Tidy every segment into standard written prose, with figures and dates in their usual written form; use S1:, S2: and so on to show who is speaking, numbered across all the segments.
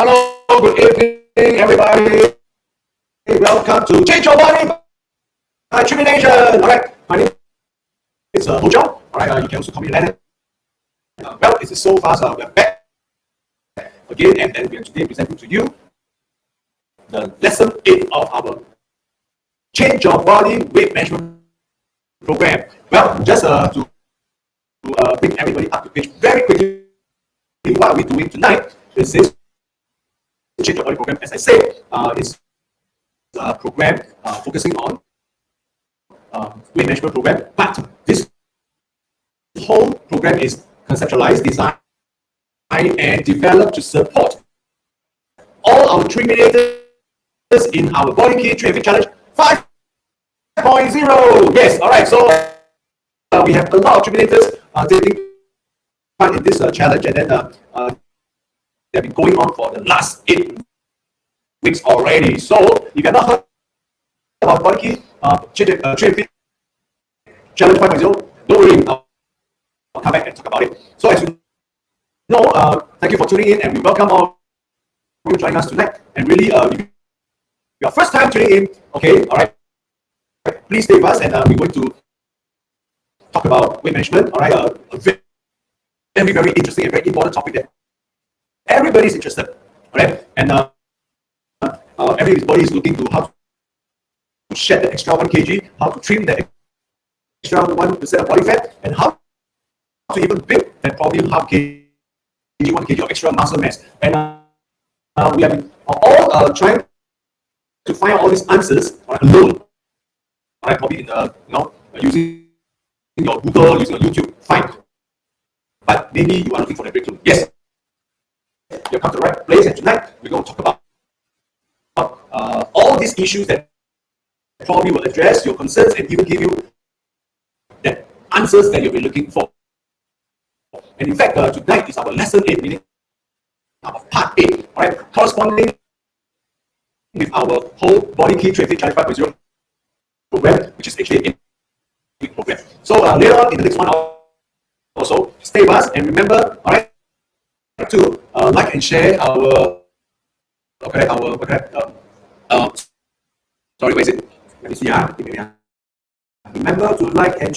S1: Hello, good evening, everybody. Welcome to Change Your Body by TRIMINATORS. All right, my name is Ho. All right, you can also call me Leonard. Well, this is so fast. We are back again, and then we are today presenting to you the lesson 8 of our Change Your Body Weight Management program. Well, just to bring everybody up to page very quickly, what are we doing tonight? This is Change Your Body program. As I said, it's a program focusing on weight management program, but this whole program is conceptualized, designed, and developed to support all our terminators in our Body Key Traffic Challenge 5.0. Yes, all right. So we have a lot of terminators taking part in this challenge, and then they've been going on for the last 8 weeks already. So if you have not heard about Body Key Traffic Challenge 5.0, don't worry. I'll come back and talk about it. So as you know, thank you for tuning in, and we welcome all you joining us tonight. And really, if your first time tuning in, okay, all right, please stay with us, and we're going to talk about weight management. All right, a very, very interesting and very important topic that everybody's interested. All right, and everybody is looking to how to shed the extra 1 kg, how to trim the extra 1% of body fat, and how to even build that probably half kg, 1 kg of extra muscle mass. And we have been all trying to find out all these answers alone. All right, probably in using your Google, using your YouTube, fine. But maybe you are looking for the breakthrough. Yes, you've come to the right place, and tonight we're going to talk about all these issues that probably will address your concerns and even give you the answers that you've been looking for. And in fact, tonight is our lesson 8, meaning our part 8, all right, corresponding with our whole Body Key Traffic Challenge 5.0 program, which is actually a 8-week program. So later on in the next 1 hour also, stay with us, and remember, all right, to like and share our sorry, where is it? Let me see. Remember to like and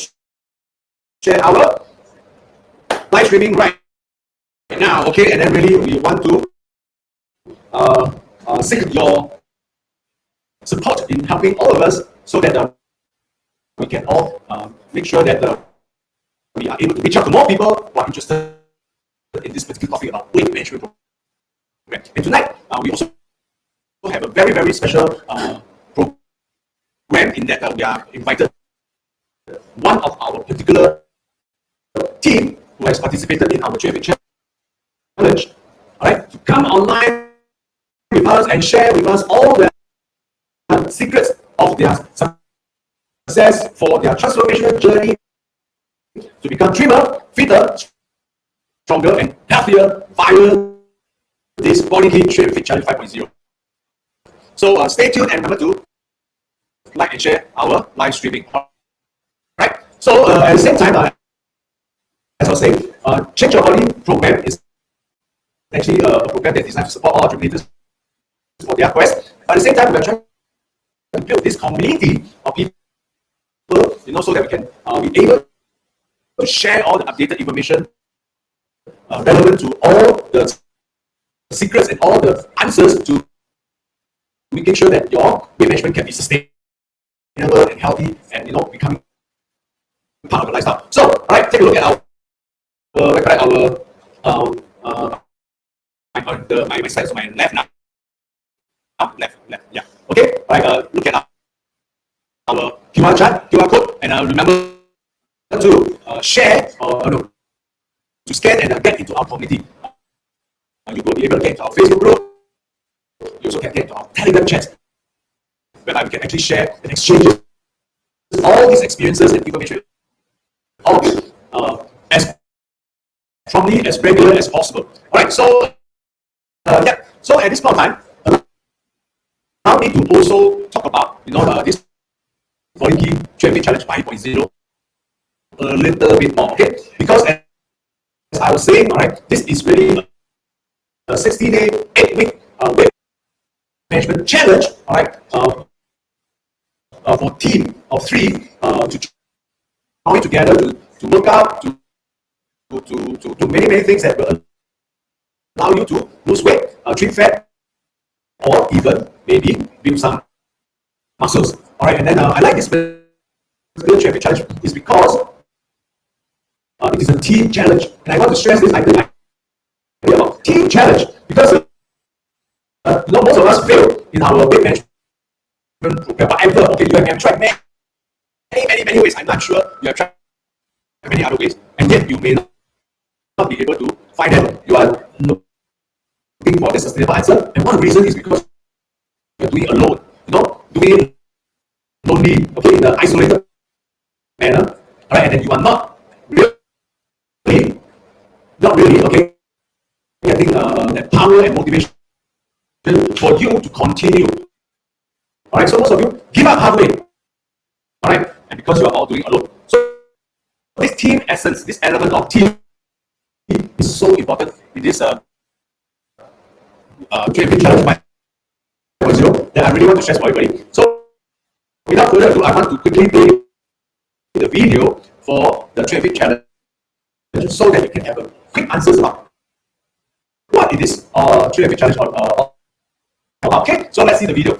S1: share our live streaming right now, okay? And then really we want to seek your support in helping all of us, so that we can all make sure that we are able to reach out to more people who are interested in this particular topic about weight management program. And tonight we also have a very, very special program in that we are invited one of our particular team who has participated in our traffic challenge, all right, to come online with us and share with us all the secrets of their success for their transformational journey to become trimmer, fitter, stronger, and healthier via this Body Key Traffic Challenge 5.0. So stay tuned and remember to like and share our live streaming. All right. So at the same time, as I was saying, Change Your Body program is actually a program that is designed to support all terminators for their quest. But at the same time, we are trying to build this community of people, so that we can be able to share all the updated information relevant to all the secrets and all the answers to making sure that your weight management can be sustainable and healthy, and becoming part of the lifestyle. So, all right, take a look at our my slides on my left now. Left, yeah. Okay, all right. Look at our QR chart, QR code, and remember to share to scan and get into our community. You will be able to get into our Facebook group. You also can get into our Telegram chat, where we can actually share and exchange all these experiences and information, all of it, as promptly, as regular as possible. All right, so yeah. So at this point of time, allow me to also talk about this Body Key Traffic Challenge 5.0 a little bit more, okay? Because as I was saying, all right, this is really a 60-day, 8-week management challenge, all right, for team of 3 to join together to work out, to many things that will allow you to lose weight, trim fat, or even maybe build some muscles. All right, and then I like this particular traffic challenge is because it is a team challenge, and I want to stress this idea about team challenge because most of us fail in our weight management program. Whatever, okay, you have tried many ways. I'm not sure you have tried many other ways, and yet you may not be able to find that you are looking for the sustainable answer. And one reason is because you're doing it alone, doing it lonely, okay, in an isolated manner, all right, and then you are not really, okay, getting that power and motivation for you to continue. All right, so most of you give up halfway, all right, and because you are all doing it alone. So this team essence, this element of team is so important in this training challenge by 0 that I really want to stress for everybody. So without further ado, I want to quickly play the video for the traffic challenge so that you can have a quick answers about what it is traffic challenge about. Okay, so let's see the video.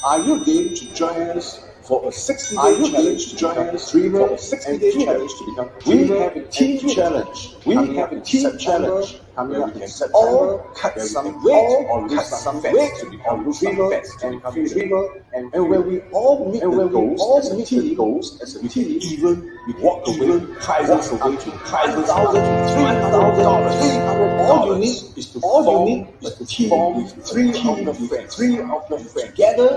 S2: Are you game to join us for a 60-day challenge to become a dreamer? For a 60-day challenge to become a dreamer? We have a team challenge. We have a team challenge where we can all cut some weight or lose some fat to become a dreamer and become a dreamer. And when we all meet the goals as a team, even we walk away prizes away to prizes $300. All you need is to form a team with 3 of your friends together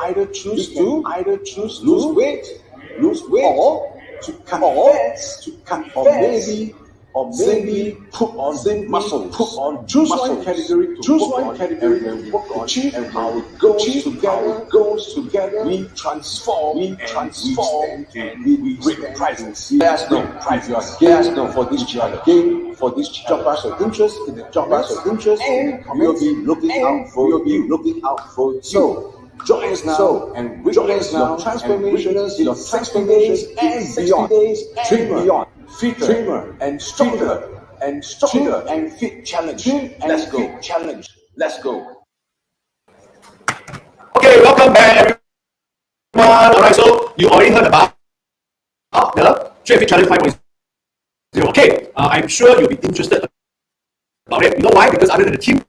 S2: either choose to lose weight or to cut fat, or maybe put on muscles. Choose one category to work on, and our goals together, we transform, and we bring prizes. Let us know if you are game for this challenge. Drop us your interest in the and we'll be looking out for you. So join us now and witness your transformation in 60 days and beyond. Dreamer, fitter, and stronger and fit challenge. Let's go.
S1: Okay, welcome back everyone. Alright, so you already heard about the traffic challenge 5.0. Okay, I'm sure you'll be interested about it. You know why? Because other than the team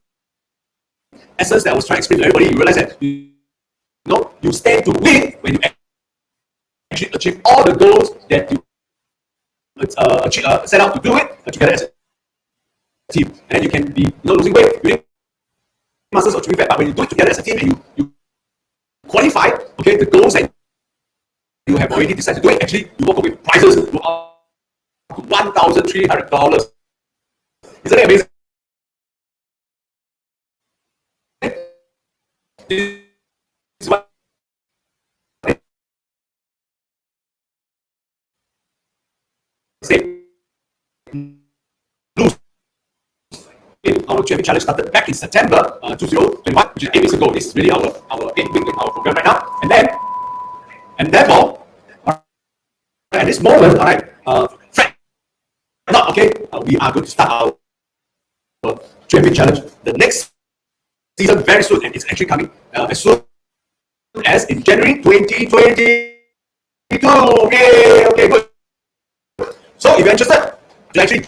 S1: essence that I was trying to explain to everybody, you realize that you stand to win when you actually achieve all the goals that you set out to do it together as a team. And then you can be losing weight, building muscles or trimming fat, but when you do it together as a team and you qualify, okay, the goals that you have already decided to do it, actually you walk away with prizes to $1,300. Isn't that amazing? This is what our traffic challenge started back in September 2021, which is 8 weeks ago. This is really our 8 week in our program right now. And therefore, at this moment, all right, fret not, okay, we are going to start our traffic challenge the next season very soon, and it's actually coming as soon as in January 2022. Okay, good. So if you're interested to actually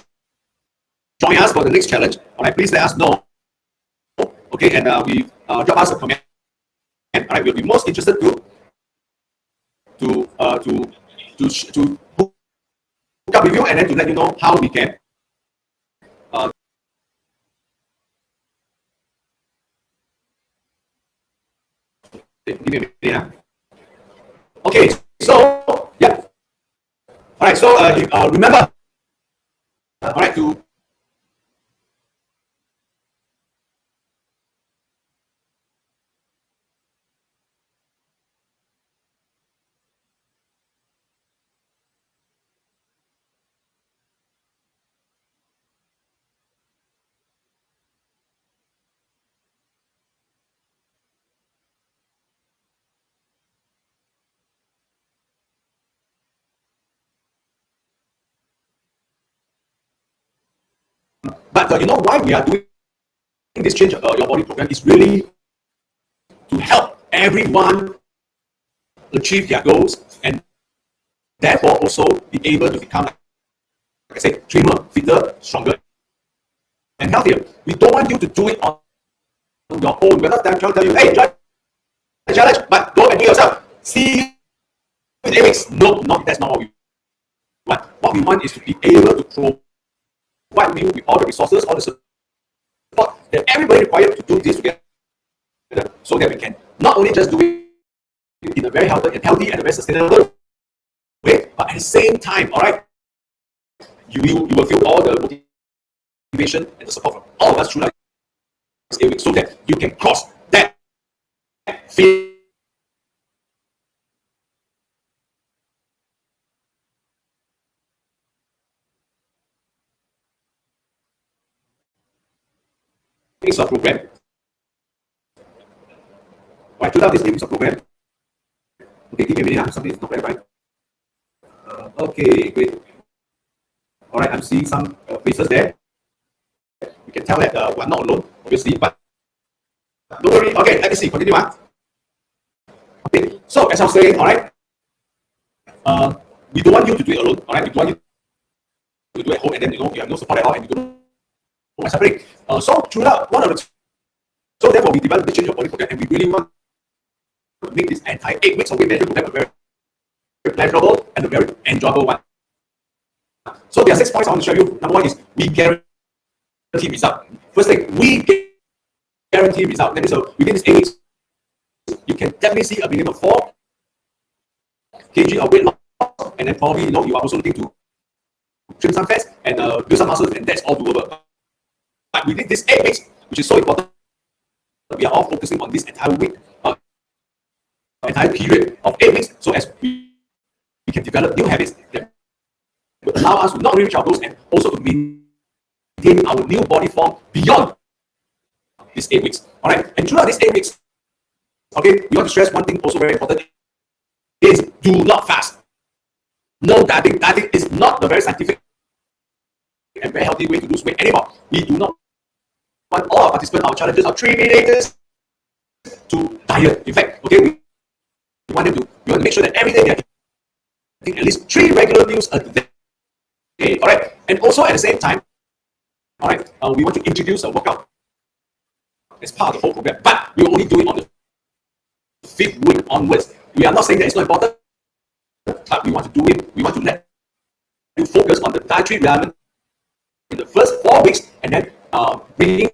S1: join us for the next challenge, all right, please let us know. Okay, and drop us a comment. All right, we'll be most interested to hook up with you and then to let you know how we can give me a minute, yeah. Okay, so yeah. All right, so remember, all right, to But you know why we are doing this change your body program is really to help everyone achieve their goals and therefore also be able to become, like I said, trimmer, fitter, stronger, and healthier. We don't want you to do it on your own. We're not trying to tell you, hey, join the challenge, but go and do it yourself. See you in 8 weeks. No, that's not what we want. What we want is to be able to provide you with all the resources, all the support that everybody required to do this together, so that we can not only just do it in a very healthy and a very sustainable way, but at the same time, all right, you will feel all the motivation and the support from all of us through this 8 weeks, so that you can cross that fear. It's a program. Right, throughout this 8 weeks of program. Okay, give me a minute. Something is not very right. Okay, great. All right, I'm seeing some faces there. You can tell that we're not alone, obviously, but don't worry. Okay, let me see. Continue. Okay, so as I was saying, all right, we don't want you to do it alone. All right, we don't want you to do it at home and then you have no support at all and you don't know separate. So throughout one of the so therefore we developed the change your body program and we really want to make this entire 8 weeks of weight management program a very pleasurable and a very enjoyable one. So there are 6 points I want to show you. Number 1 is we guarantee result. First thing, we guarantee result. That means within this 8 weeks, you can definitely see a minimum of 4 kg of weight loss, and then probably you are also looking to trim some fats and build some muscles, and that's all doable. But within this 8 weeks, which is so important, we are all focusing on this entire week, entire period of 8 weeks, so as we can develop new habits that will allow us to not only reach our goals and also to maintain our new body form beyond these 8 weeks. All right, and throughout these 8 weeks, okay, we want to stress one thing also very important is do not fast. No dieting. Dieting is not the very scientific and very healthy way to lose weight anymore. We do not want all our participants, our challenges, our TRIMINATORS to diet. In fact, okay, we want them to. We want to make sure that every day they are eating at least 3 regular meals a day. Okay, all right, and also at the same time, all right, we want to introduce a workout as part of the whole program, but we will only do it on the 5th week onwards. We are not saying that it's not important, but we want to do it. We want to let you focus on the dietary realignment in the first 4 weeks, and then bringing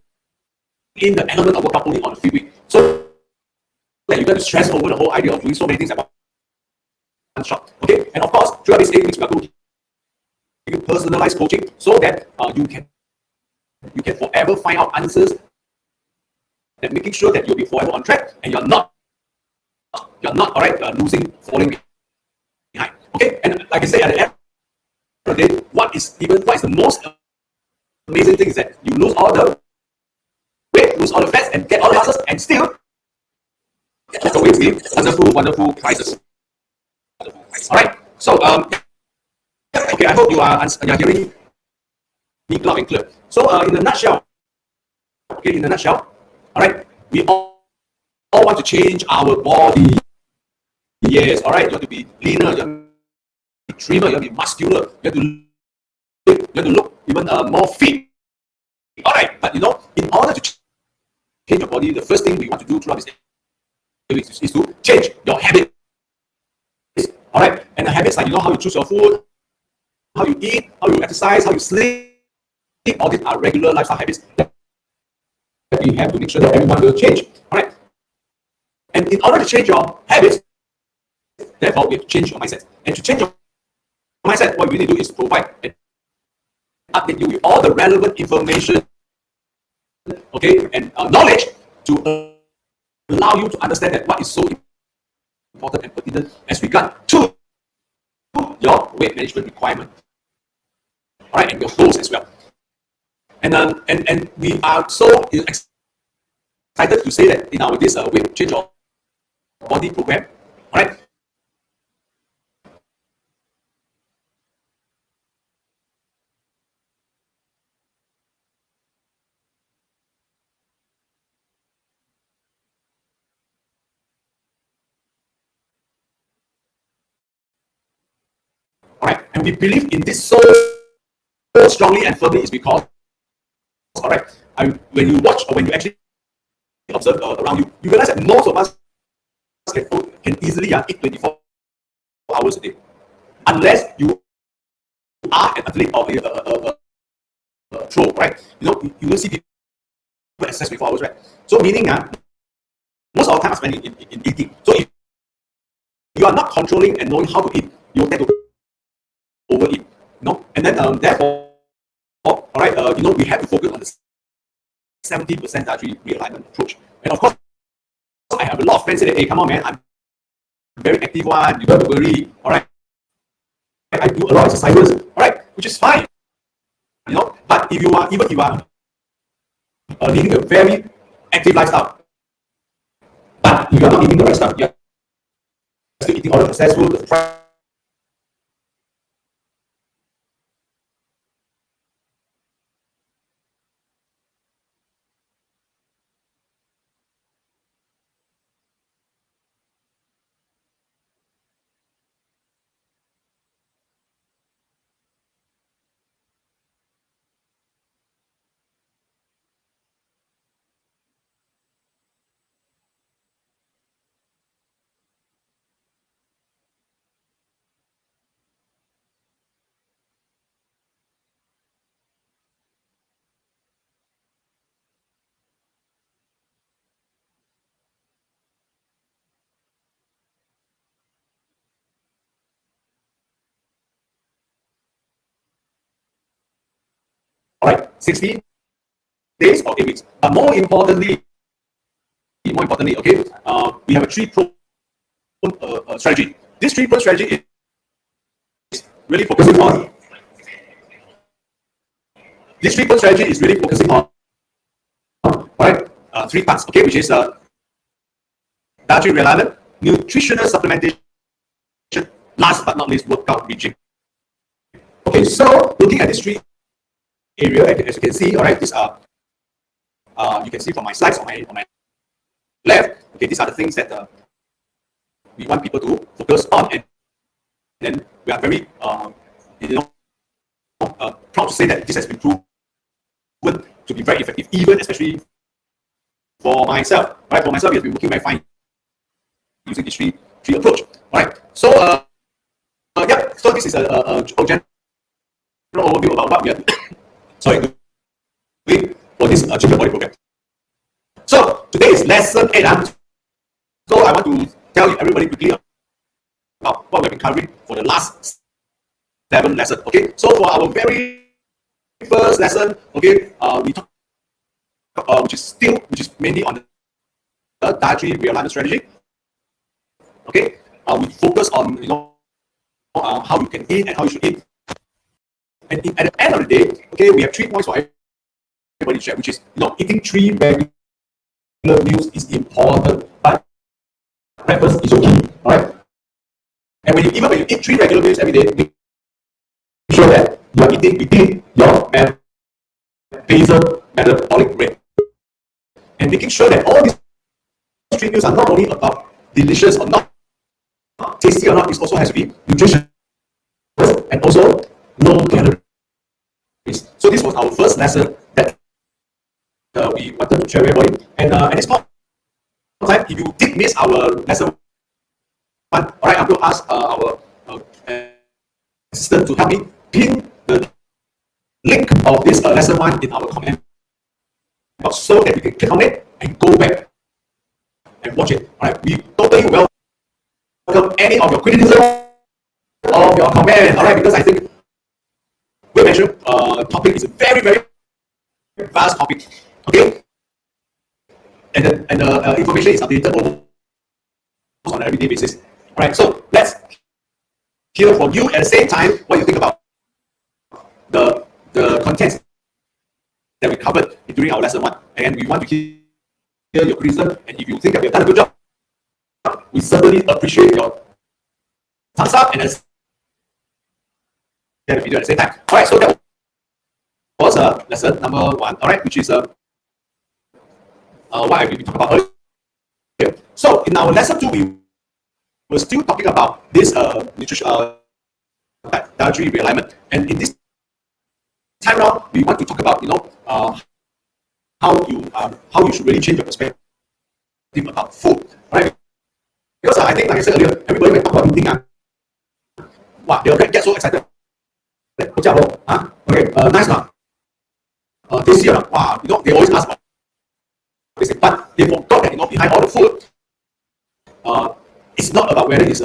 S1: in the element of workout only on the 5th week. So that you don't stress over the whole idea of doing so many things at one shot. Okay, and of course, throughout these 8 weeks, we are going to give you personalized coaching so that you can forever find out answers and making sure that you'll be forever on track and you're not all right falling behind. Okay, and like I say at the end of the day, what is the most amazing thing is that you lose all the weight, lose all the fats, and get all the muscles, and still get away with wonderful prizes. All right, so okay, I hope you are hearing me loud and clear. So in a nutshell, all right, we all want to change our body. Yes, all right, you have to be leaner, you have to be trimmer, you have to be muscular, you have to look even more fit. All right, but in order to change your body, the first thing we want to do throughout this is to change your habits. All right, and the habits like how you choose your food, how you eat, how you exercise, how you sleep. All these are regular lifestyle habits that we have to make sure that everyone will change. All right, and in order to change your habits, therefore we have to change your mindset. And to change your mindset, what we need to do is provide and update you with all the relevant information, okay, and knowledge to allow you to understand that what is so important and pertinent as regard to your weight management requirement, all right, and your goals as well. And we are so excited to say that in our this weight change your body program, all right, right? And we believe in this so strongly and firmly is because, all right, when you watch or when you actually observe around you, you realize that most of us can easily eat 24 hours a day, unless you are an athlete or a pro, right? You don't see people access 24 hours, right? So meaning most of our time is spent in eating. So if you are not controlling and knowing how to eat, you will tend to overeat. And then therefore, all right, we have to focus on the 70% dietary realignment approach. And of course, I have a lot of friends say that, hey, come on, man, I'm very active one, you don't have to worry, all right. I do a lot of exercises, all right, which is fine. But if you are living a very active lifestyle, but you are not eating the right stuff, you are still eating all the processed food, the fried. All right, 60 days or 8 weeks. But more importantly, okay, we have a three-pronged strategy. This three-pronged strategy is really focusing on. This three-pronged strategy is really focusing on, all right, 3 parts, okay, which is dietary realignment, nutritional supplementation, last but not least, workout regime. Okay, so looking at these 3 areas, as you can see, all right, these are you can see from my slides on my left. Okay, these are the things that we want people to focus on, and then we are very proud to say that this has been proven to be very effective, even especially for myself. Right, for myself, it has been working very fine using this three approach. All right, so yeah, so this is a general overview about what we are doing for this children body program. So today is lesson 8. So I want to tell everybody quickly about what we've been covering for the last 7 lessons. Okay, so for our very first lesson, okay, we talk which is mainly on the dietary realignment strategy. Okay, we focus on how you can eat and how you should eat. And at the end of the day, okay, we have 3 points for everybody to share, which is eating 3 regular meals is important, but breakfast is okay. All right, and even when you eat 3 regular meals every day, make sure that you are eating within your basal metabolic rate, and making sure that all these 3 meals are not only about delicious or not tasty or not, it also has to be nutritious and also low calories. So this was our first lesson that we wanted to share with everybody. And at this point in time, if you did miss our lesson 1, all right, I'm going to ask our assistant to help me pin the link of this lesson 1 in our comment box so that you can click on it and go back and watch it. All right, we totally welcome any of your criticism of your comment. All right, because I think we mentioned topic is a very, very vast topic. Okay, and the information is updated almost on an everyday basis. All right, so let's hear from you at the same time what you think about the contents that we covered during our lesson 1, and we want to hear your criticism. And if you think that we have done a good job, we certainly appreciate your thumbs up and share the video at the same time. All right, so that was lesson number 1. All right, which is what I will be talking about earlier. So in our lesson 2, we were still talking about this nutrition dietary realignment. And in this time round, we want to talk about how you should really change your perspective about food, right? Because I think, like I said earlier, everybody when talk about eating, wow, they'll get so excited. Like, okay, nice now. This year, wow, they always ask about this, but they forgot that behind all the food, it's not about whether it's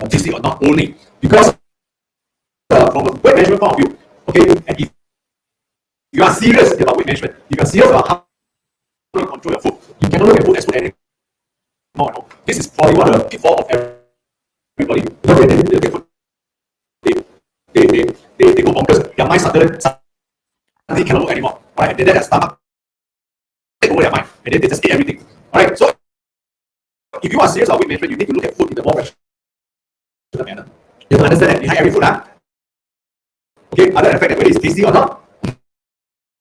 S1: tasty or not only, because from a weight management point of view, okay, and if you are serious about weight management, if you are serious about how you control your food, you cannot look at food as food anymore. This is probably one of the pitfalls of everybody. Because when they look at food, they go bonkers. Their mind suddenly cannot look anymore. Right? And then their stomach take over their mind, and then they just eat everything. Alright, so if you are serious about weight management, you need to look at food in a more rational manner. You have to understand that behind every food, okay, other than the fact that whether it's tasty or not,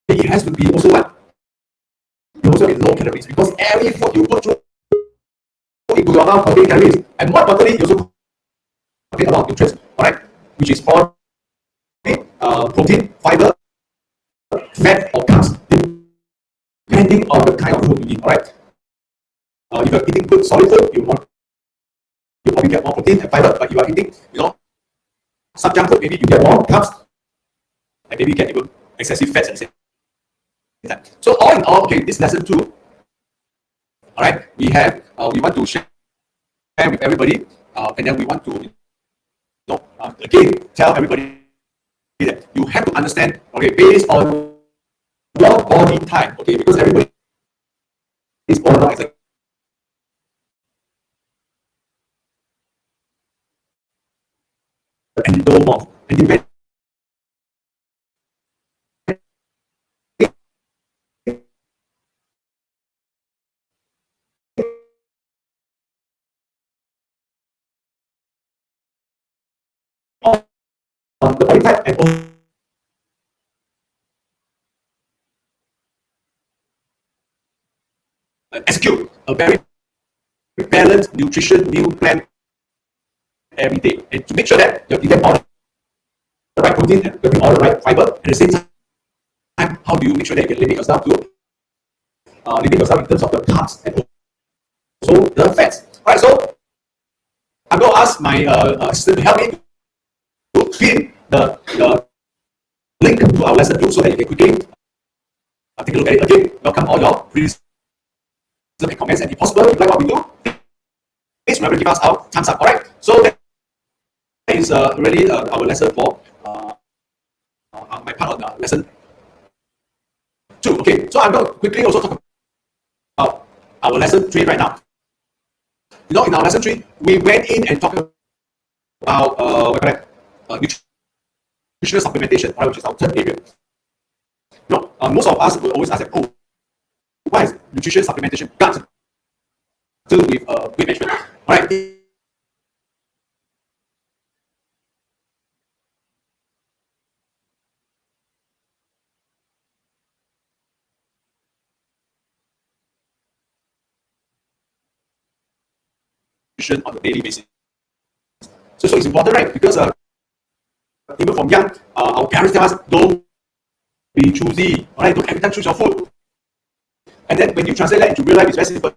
S1: it has to be also what? It also be low calories, because every food you put through into your mouth contain calories, and more importantly, you also contain a lot of nutrients, alright, which is all protein, fiber, fat, or carbs, depending on the kind of food you eat. Alright, if you're eating good solid food, you probably get more protein and fiber. But if you are eating, some junk food, maybe you get more carbs, and maybe you get even excessive fats at the same time. So all in all, okay, this lesson 2. Alright, we want to share with everybody, and then we want to again tell everybody that you have to understand, okay, based on your body type, okay, because everybody is born out as a endomorph, and depending on the body type and also execute a very balanced nutrition meal plan every day, and to make sure that you're getting all the right protein and getting all the right fiber at the same time. How do you make sure that you can limit yourself in terms of the carbs and also the fats? Alright, so I'm going to ask my assistant to help me to pin the link to our lesson 2 so that you can quickly take a look at it. Again, welcome all your criticism and comments, and if possible, if you like what we do, please remember to give us our thumbs up. Alright, so that is really our lesson for my part of the lesson 2. Okay, so I'm going to quickly also talk about our lesson 3 right now. In our lesson 3, we went in and talked about nutritional supplementation, right, which is our third area. Most of us will always ask, why is nutrition supplementation got to do with weight management? All right. On a daily basis. So it's important, right? Because even from young, our parents tell us, don't be choosy, all right? Don't every time choose your food. And then when you translate that into real life, it's very simple.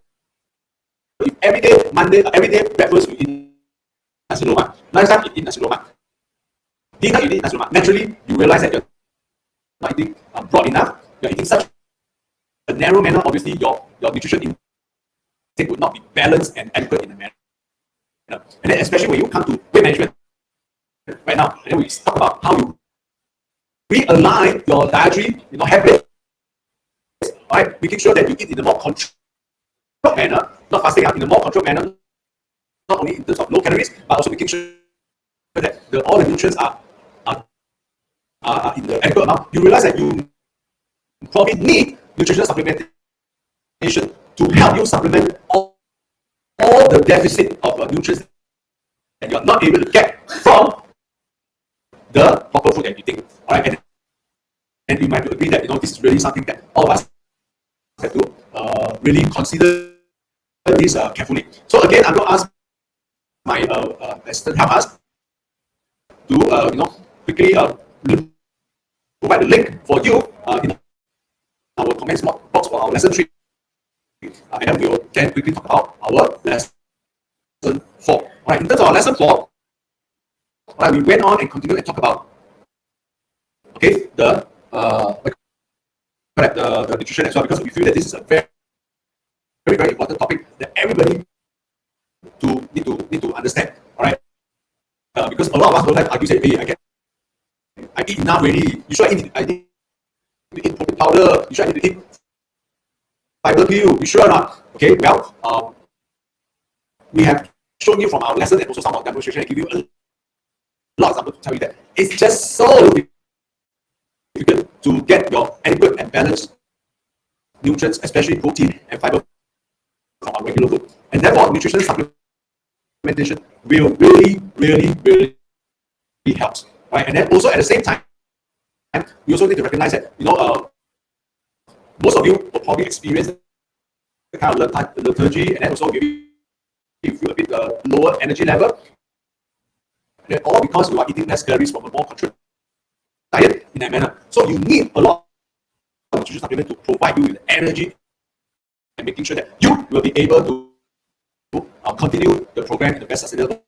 S1: If every day breakfast you eat nasi lemak, lunchtime you eat nasi lemak, dinner you eat nasi lemak, naturally you realize that you're not eating broad enough, you're eating such a narrow manner. Obviously your nutrition intake would not be balanced and adequate in a manner. And then especially when you come to weight management right now, and then we talk about how you realign your dietary habits, right? Making sure that you eat in a more controlled manner, not fasting up, in a more controlled manner, not only in terms of low calories, but also making sure that all the nutrients are in the adequate amount. You realize that you probably need nutritional supplementation to help you supplement all the deficit of nutrients that you're not able to get from the proper food that you take. All right, and you might agree that this is really something that all of us have to really consider this carefully. So again, I'm going to ask my assistant help us quickly provide the link for you in our comments box for our lesson 3. And then we will then quickly talk about our lesson 4. All right, in terms of our lesson 4, all right, we went on and continued and talk about the nutrition as well, because we feel that this is a very, very, very important topic that everybody need to understand. All right, because a lot of us don't like argue, say, hey, I eat enough already. You should I need to eat protein powder. You should I need to eat fiber pill. You sure or not? Okay, well, we have shown you from our lesson and also some of the demonstration. I give you a lot of examples to tell you that it's just so difficult to get your adequate and balanced nutrients, especially protein and fiber, from our regular food. And therefore, nutrition supplementation will really helps. Right? And then also at the same time, we also need to recognize that most of you will probably experience the kind of lethargy, and then also maybe you feel a bit lower energy level. And then all because you are eating less calories from a more controlled diet in that manner. So you need a lot of nutrition supplement to provide you with energy and making sure that you will be able to continue the program in the best sustainable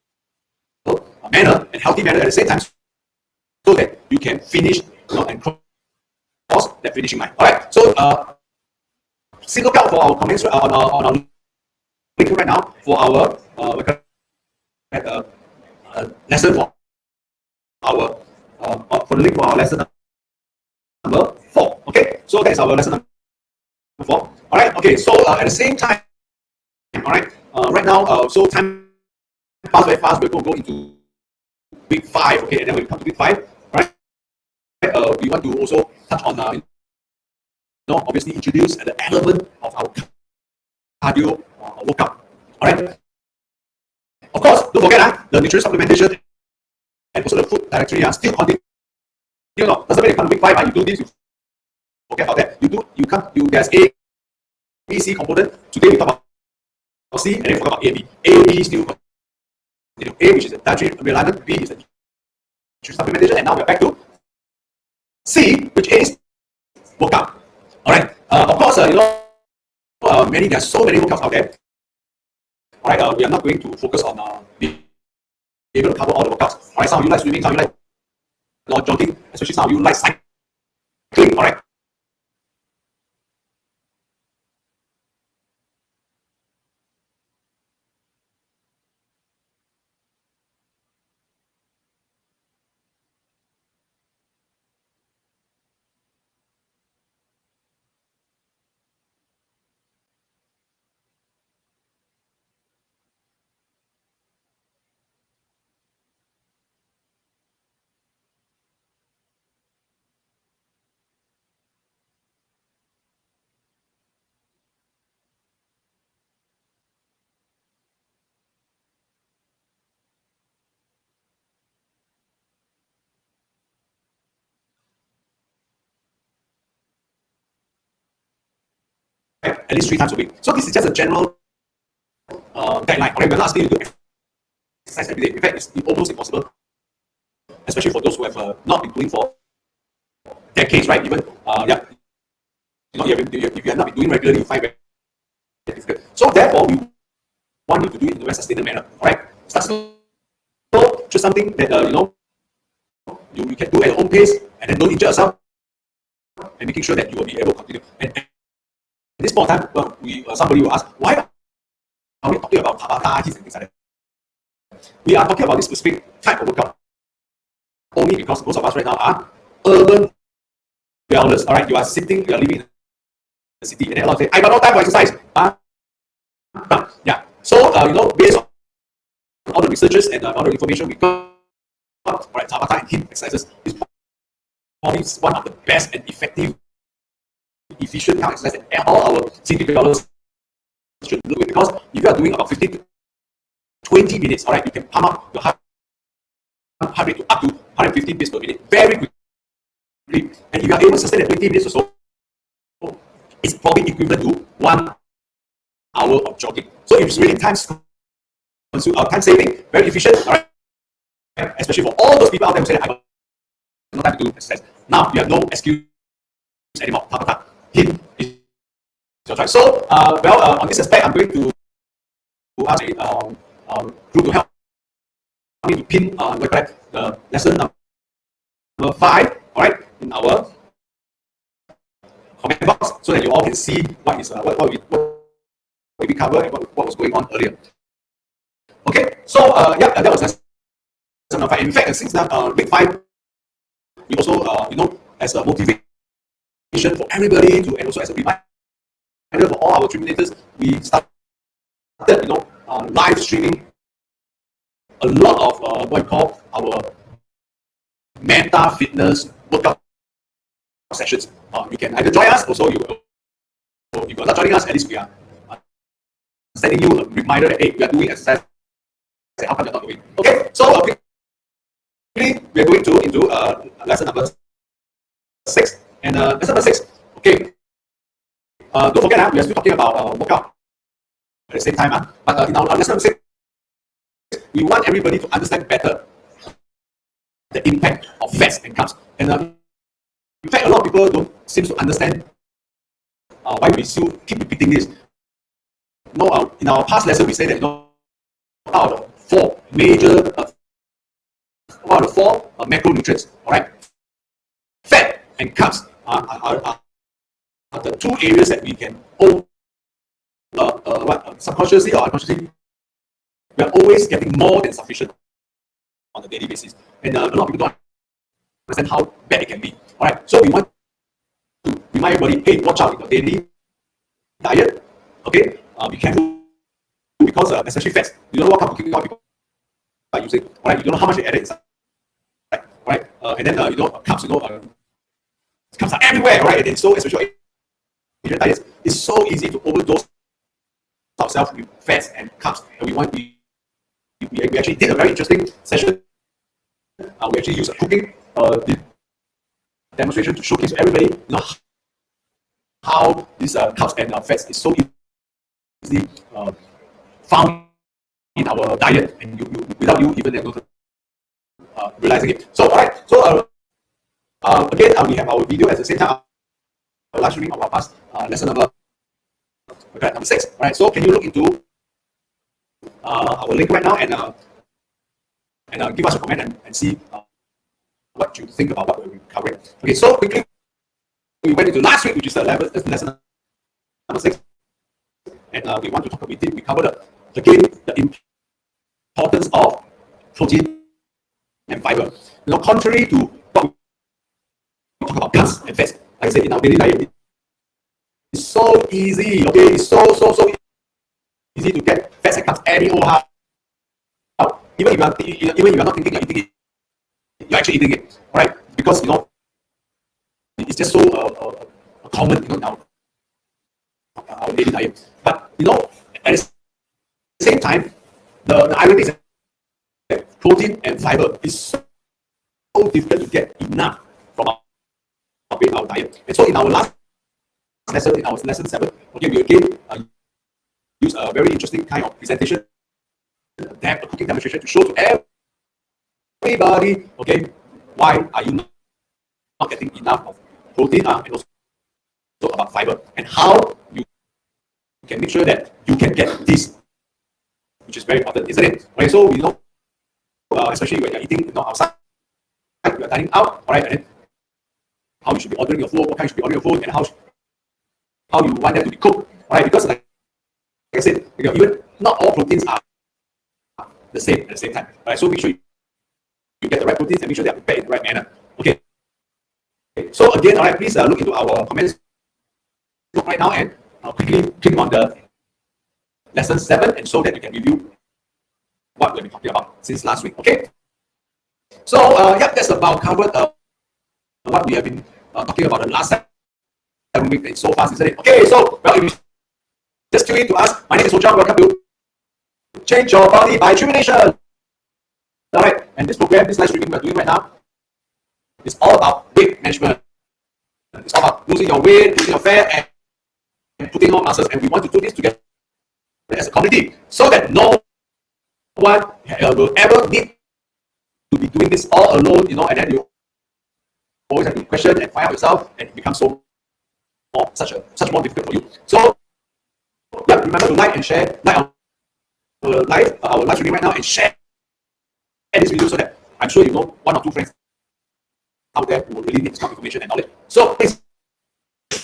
S1: manner and healthy manner at the same time, so that you can finish and cross that finishing line. All right. So see, look out for our comments on our link right now for our lesson for the link for our lesson number 4. Okay. So that is our lesson number 4. All right. Okay. So at the same time, all right. Right now, so time pass very fast. We're going to go into week 5. Okay, and then when we come to week 5, right? We want to also touch on obviously introduce the element of our cardio workout. All right. Of course, don't forget the nutrition supplementation and also the food directory are still continue. Doesn't matter, you come to week 5, you do this, you forget about that. There's A, B, C component. Today we talk about C, and then we talk about A, B. A, B still continue. A, which is the dietary realignment. B is the nutrition supplementation, and now we're back to C, which is workout. All right. Of course, there's so many workouts out there. All right. We are not going to focus on being able to cover all the workouts. All right. Some of you like swimming, some of you like jogging, especially some of you like cycling. All right. At least 3 times a week. So this is just a general guideline. Alright, we're not asking you to do exercise every day. In fact, it's almost impossible, especially for those who have not been doing for decades, right? Even if you have not been doing regularly, you find it difficult. So therefore, we want you to do it in a very sustainable manner. All right, start slow, just something that you can do at your own pace, and then don't injure yourself, and making sure that you will be able to continue. And at this point of time, somebody will ask, why are we talking about Tabata and things like that? We are talking about this specific type of workout only because most of us right now are urban dwellers. All right, you are living in the city, and then a lot of say, I got no time for exercise. Yeah. So based on all the researches and all the information we got, all right, Tabata and HIIT exercises is probably one of the best and effective, efficient kind of exercise that all our city dwellers should look at, because if you are doing about 15 to 20 minutes, all right, you can pump up your heart rate to up to 150 beats per minute very quickly. And if you are able to sustain that 20 minutes or so, it's probably equivalent to 1 hour of jogging. So it's really time saving, very efficient, all right, especially especially for all those people out there who say, I got no time to do exercise. Now you have no excuse anymore. Him is your choice. So, on this aspect, I'm going to ask a group to help me to pin the lesson number 5, all right, in our comment box, so that you all can see what is what we covered and what was going on earlier. Okay, so that was lesson number 5. In fact, since that week 5, we also as a motivation for everybody to, and also as a reminder for all our Terminators, we started live streaming a lot of what we call our mental fitness workout sessions. You can either join us, also if you're not joining us, at least we are sending you a reminder that, hey, we are doing exercise. How come you're not doing? Okay, so quickly we are going into lesson number 6. And lesson number 6, okay, don't forget, we are still talking about workout at the same time. But in our lesson number 6, we want everybody to understand better the impact of fats and carbs. And in fact, a lot of people don't seem to understand why we still keep repeating this. In our past lesson, we said that out of 4 major, macronutrients, all right, fat and carbs are the 2 areas that we can subconsciously or unconsciously, we are always getting more than sufficient on a daily basis. And a lot of people don't understand how bad it can be. All right, so we want to remind everybody, hey, watch out with your daily diet. Okay, be careful, because especially fats, you don't know what kind of cooking oil people are using. All right, you don't know how much they added inside. All right, and then carbs, carbs are everywhere. All right, and so especially Asian diets, it's so easy to overdose ourselves with fats and carbs. And we actually did a very interesting session. We actually used a cooking demonstration to showcase to everybody how these carbs and fats is so easily found in our diet, and without you even realizing it. So, all right. So again, we have our video at the same time. Live streaming of our past lesson number 6. All right. So, can you look into our link right now and give us a comment and see what you think about what we're covering. Okay, so quickly we went into last week, which is the lesson number 6, and we want to talk about we covered again the importance of protein and fiber. Contrary to what we talk about carbs and fats, like I said, in our daily diet, it's so easy. Okay, it's so easy to get fats and carbs any old how. Even if you are not thinking you're eating it, you're actually eating it, right? Because it's just so common, in our daily diet. But at the same time, the irony is that protein and fiber is so difficult to get enough from our diet. And so in our last lesson, in our lesson 7, okay, we again use a very interesting kind of presentation, a cooking demonstration to show to everybody, okay, why are you not getting enough of protein and also about fiber, and how you can make sure that you can get this, which is very important, isn't it? Okay, so we know, especially when you're eating outside, you're dining out, all right, and then how you should be ordering your food, what kind you should be ordering your food, and how you want them to be cooked, all right? Because like I said, even not all proteins are the same at the same time, all right? So make sure you get the right proteins and make sure they are prepared in the right manner. Okay. So again, all right, please look into our comments right now and quickly click on the lesson 7, and so that you can review what we've been talking about since last week. Okay. So that's about covered what we have been talking about the last 7 weeks. It's so fast, isn't it? Okay. So if you just tune in to us, my name is Hojang. Welcome to Change Your Body by Termination. All right, and this program, this live streaming we're doing right now, is all about weight management. It's all about losing your weight, losing your fat, and putting on muscles. And we want to do this together as a community, so that no one will ever need be doing this all alone, and then you always have to question and find out yourself, and it becomes such more difficult for you. So yeah, remember to like and share, like our live streaming right now, and share this video so that I'm sure you know one or two friends out there who will really need some information and knowledge. So please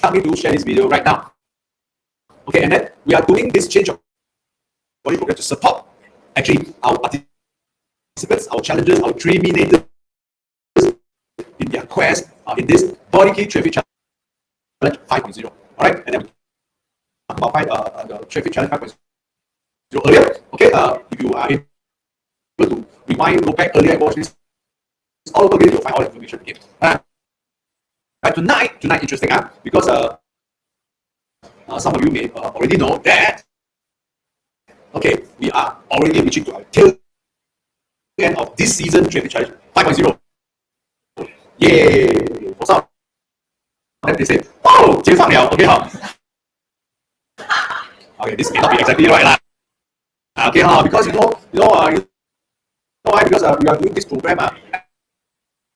S1: help me to share this video right now. Okay, and then we are doing this change of body program to support actually our participants, our challengers, our TRIMINATORs in their quest in this body key traffic challenge 5.0. All right, and then we talk about the traffic challenge 5.0 earlier. Okay, if you are able to rewind, go back earlier and watch this all over again, you'll find all the information again. But tonight interesting, because some of you may already know that. Okay, we are already reaching to our tail end of this season traffic challenge 5.0. Yay! For some of them they say, oh, 解放了, okay, okay, this may not be exactly right, okay, because you know why? Because we are doing this program.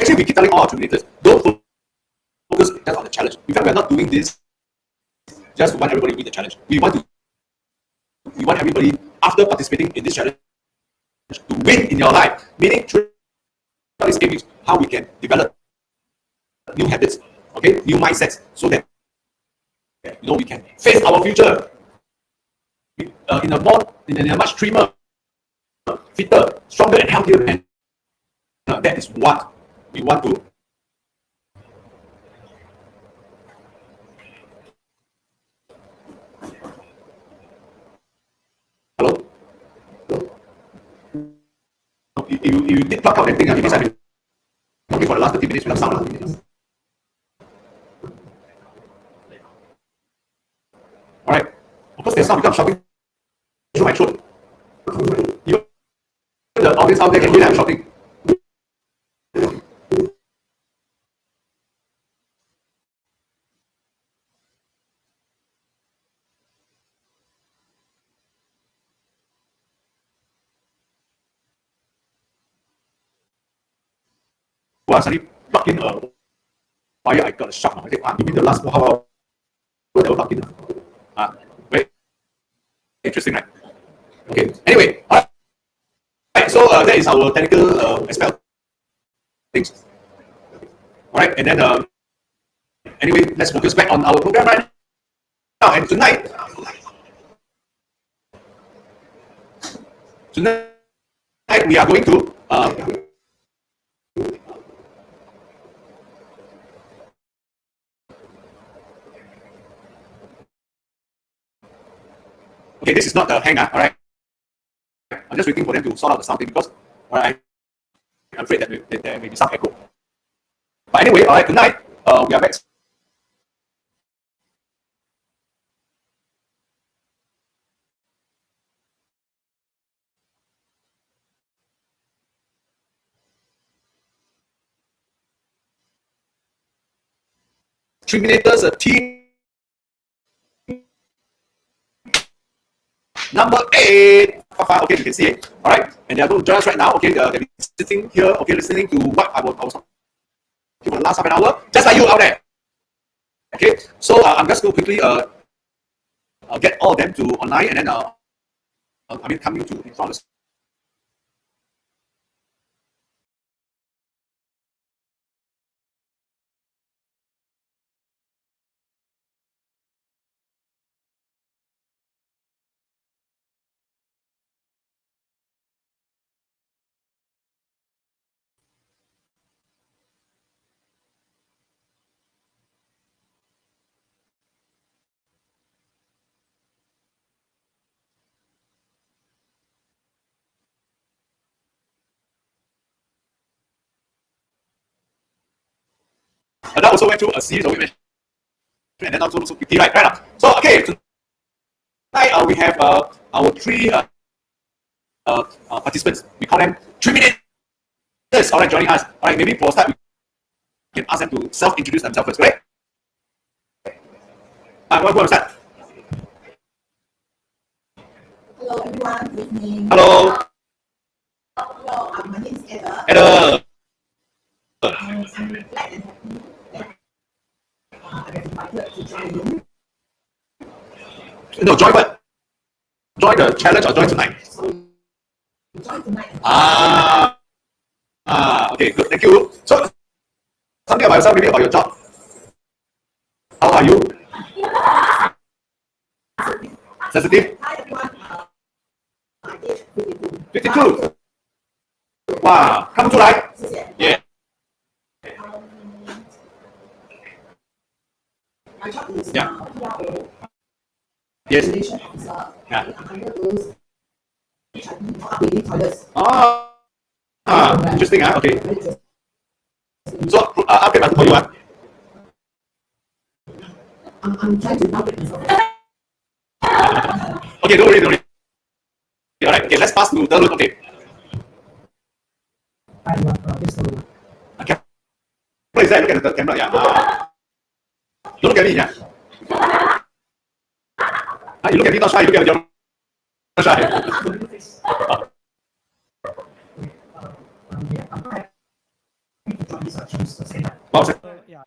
S1: Actually, we keep telling all our TRIMINATORs, don't focus just on the challenge. In fact, we are not doing this just to want everybody to win the challenge. We want everybody, after participating in this challenge, to win in your life. Meaning, through this game is how we can develop new habits, okay, new mindsets, so that we can face our future in a much trimmer, fitter, stronger, and healthier man. That is what we want to. Hello? You did pluck out everything, because I've been talking for the last 30 minutes without sound. Alright. Of course, there's some people shouting through my throat. You, the audience out there, can hear them shouting. Suddenly plug in a wire, I got a shock. I think, you mean the last hour I never plugged in? Very interesting, right? Okay, anyway, all right, so that is our technical aspect of things. All right, and then anyway, let's focus back on our program right now. And tonight we are going to okay, this is not the hang, all right. I'm just waiting for them to sort out the something, because all right, I'm afraid that there may be some echo. But anyway, all right, tonight we are back. TRIMINATORS team number 8. Okay, you can see it. All right, and they are going to join us right now. Okay, they'll be sitting here. Okay, listening to what I was talking for the last half an hour, just like you out there. Okay, so I'm just going to quickly get all of them to online, and then coming to in front of us. That also went through a series of events, and then also so quickly, right? So okay, tonight we have our 3 participants. We call them TRIMINATORs. All right, joining us. All right, maybe for start, we can ask them to self-introduce themselves first, right? Who will start?
S3: Hello everyone, good evening.
S1: Hello.
S3: Hello, my name is
S1: Heather. No, join what? Join the challenge or join tonight? Okay, good, thank you. So, something about yourself, maybe about your job. How are you? Sensitive? 52. Wow, 看不出来。Yeah. Yeah. Yes. Yeah. Interesting. Okay. So, upgrade for you. I'm trying to upgrade myself. Okay, don't worry, don't worry. Alright, okay, let's pass to the look. Okay. Okay. What is that? Look at the camera. Yeah. Don't look at me. Yeah. You look at me, not shy. You look at your not shy. Wow.
S3: Yeah,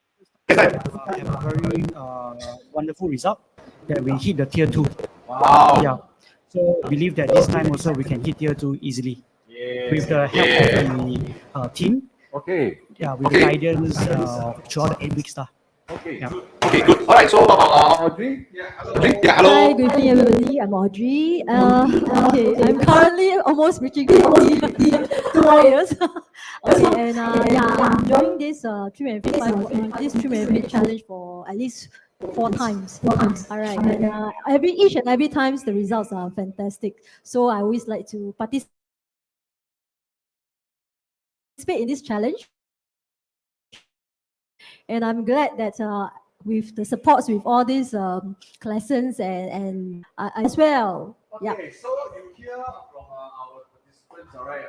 S3: have a very wonderful result that we hit the tier 2.
S1: Wow.
S3: Yeah. So I believe that this time also we can hit tier 2 easily. With the help of the team.
S2: Okay.
S3: Yeah, with the guidance throughout the 8 weeks.
S2: Okay.
S3: Yeah.
S1: Okay, good. All right. So about
S2: Audrey?
S1: Audrey? Yeah, hello.
S4: Hi, good evening, everybody. I'm Audrey. Okay, I'm currently almost reaching 2 years. Okay, and I'm enjoying this 3 and this 3 and fit challenge for at least 4 times. All right, and each and every times the results are fantastic. So I always like to participate in this challenge, and I'm glad that with the supports with all these lessons and as well.
S2: Okay,
S4: Yeah.
S2: so you hear from our participants, all right,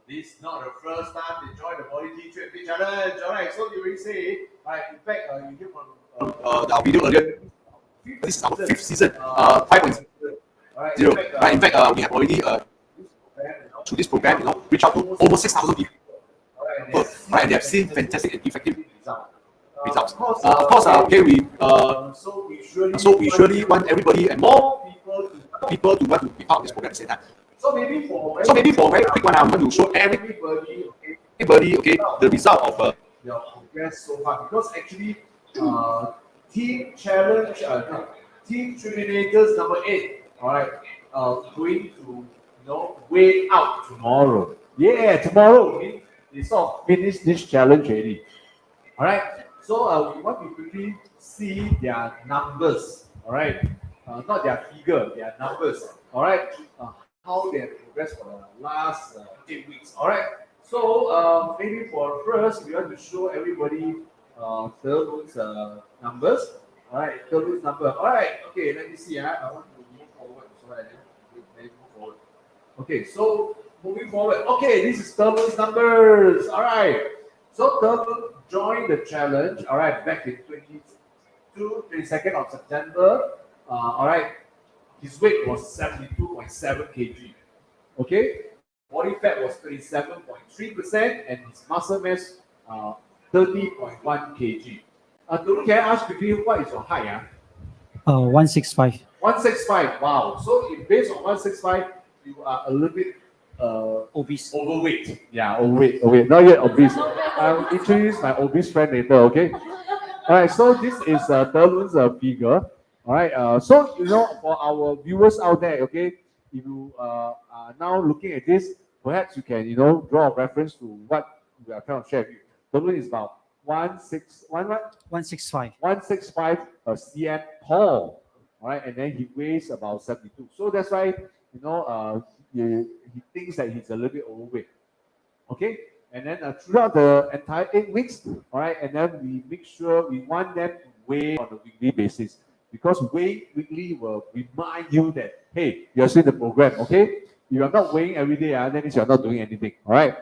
S2: this is not the first time they join the Body T3 Challenge, all right, so you will say, all right, in fact, you hear from
S1: our video earlier. This is our 5th season, 5.0. Right, in fact, we have already through this program, reached out to over 6,000 people. Right, and they have seen fantastic and effective results. Of course, okay, so we surely want everybody and more people to want to be part of this program at the same time. So maybe for a very quick one, I want to show everybody, okay, the result of
S2: your progress so far, because actually, Team Challenge, Team Triminators number 8, all right, going to weigh out tomorrow. Yeah, tomorrow we sort of finish this challenge already. All right, so we want to quickly see their numbers. All right, not their figure, their numbers. All right, how they have progressed for the last 8 weeks. All right, so maybe for first we want to show everybody Terlu's numbers. All right, Terlu's number. All right, okay, let me see. I want to move forward so I can move forward. Okay, so moving forward. Okay, this is Terlu's numbers. All right, so Terlu joined the challenge. All right, back in 22nd of September. All right, his weight was 72.7 kg. Okay, body fat was 37.3%, and his muscle mass 30.1 kg. Terlu, can I ask quickly, what is your height?
S3: 165.
S2: 165. Wow. So if based on 165, you are a little bit
S3: obese.
S2: overweight. Yeah, overweight. Not yet obese. I'll introduce my obese friend later. Okay. All right. So this is Terlu's figure. All right. So for our viewers out there, okay, if you are now looking at this, perhaps you can draw a reference to what we are trying to share with you. Terlu is about
S3: 165.
S2: 165 cm tall. All right, and then he weighs about 72. So that's why he thinks that he's a little bit overweight. Okay, and then throughout the entire 8 weeks, all right, and then we make sure we want them to weigh on a weekly basis, because weighing weekly will remind you that, hey, you're still in the program. Okay, if you are not weighing every day, that means you're not doing anything. All right.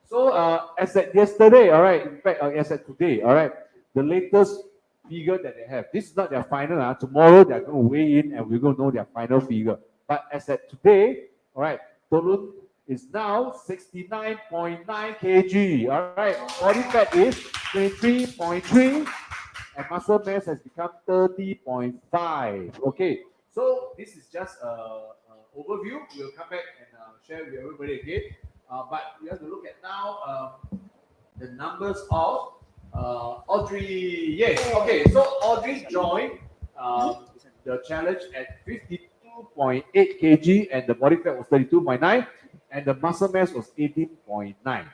S2: So as at yesterday, all right, in fact, as at today, all right, the latest figure that they have. This is not their final. Tomorrow they're going to weigh in and we're going to know their final figure. But as at today, all right, Terlu
S5: is now 69.9 kg. All right, body fat is 23.3, and muscle mass has become 30.5. Okay, so this is just a overview. We'll come back and share with everybody again. But we have to look at now the numbers of Audrey. Yes, okay, so Audrey joined the challenge at 52.8 kg, and the body fat was 32.9, and the muscle mass was 18.9.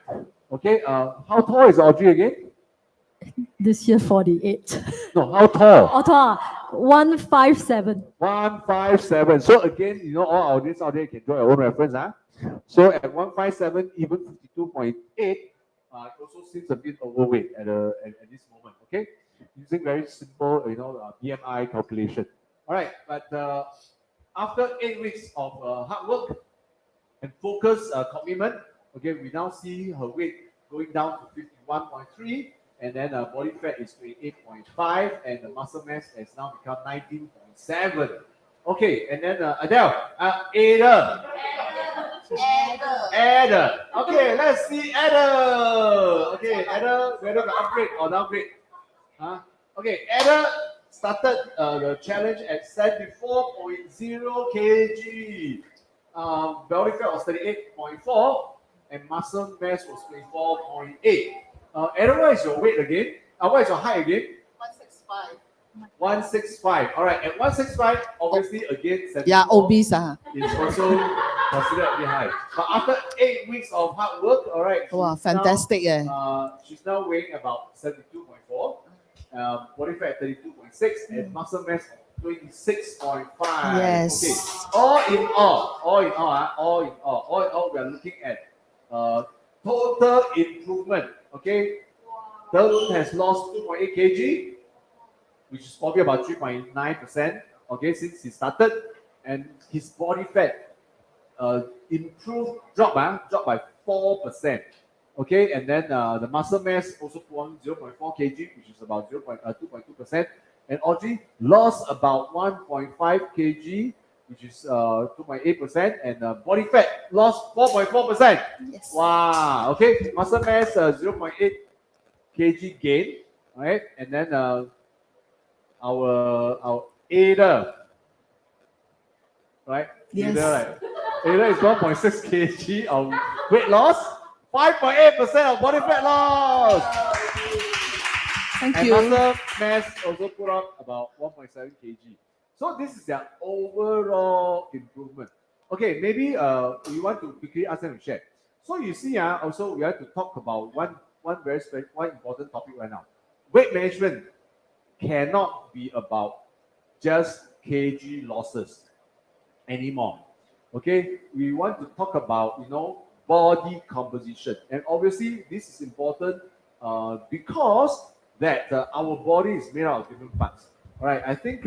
S5: Okay, how tall is Audrey again?
S4: This year 48.
S5: No, how tall?
S4: Ottawa 157.
S5: 157. So again, you know, all audience out there can draw your own reference. So at 157, even 52.8, it also seems a bit overweight at this moment. Okay, using very simple, you know, BMI calculation. All right, but after 8 weeks of hard work and focused commitment, okay, we now see her weight going down to 51.3. And then body fat is 28.5, and the muscle mass has now become 19.7. Okay, and then Adele, Ada. Okay, let's see Ada. Okay, Ada, whether to upgrade or downgrade. Okay, Ada started the challenge at 74.0 kg. Body fat was 38.4, and muscle mass was 24.8. Ada, what is your weight again? What is your height again?
S6: 165.
S5: 165. All right, at 165, obviously again,
S6: Yeah, obese.
S5: is also considered a bit high. But after 8 weeks of hard work, all right.
S6: Wow, fantastic.
S5: She's now weighing about 72.4, body fat 32.6, and muscle mass 26.5.
S6: Yes.
S5: Okay. All in all, we are looking at total improvement. Okay, Darun has lost 2.8 kg, which is probably about 3.9%. Okay, since he started, and his body fat dropped by 4%. Okay, and then the muscle mass also put on 0.4 kg, which is about 2.2%. And Audrey lost about 1.5 kg, which is 2.8%, and body fat lost 4.4%.
S6: Yes.
S5: Wow. Okay, muscle mass 0.8 kg gain, right? And then our Ada, right?
S6: Yes.
S5: Ada, right? Ada is 1.6 kg of weight loss, 5.8% of body fat loss.
S6: Thank
S5: And
S6: you.
S5: muscle mass also put on about 1.7 kg. So this is their overall improvement. Okay, maybe we want to quickly ask them to share. So you see, also we have to talk about one important topic right now. Weight management cannot be about just kg losses anymore. Okay, we want to talk about, you know, body composition, and obviously this is important because that our body is made out of different parts. All right, I think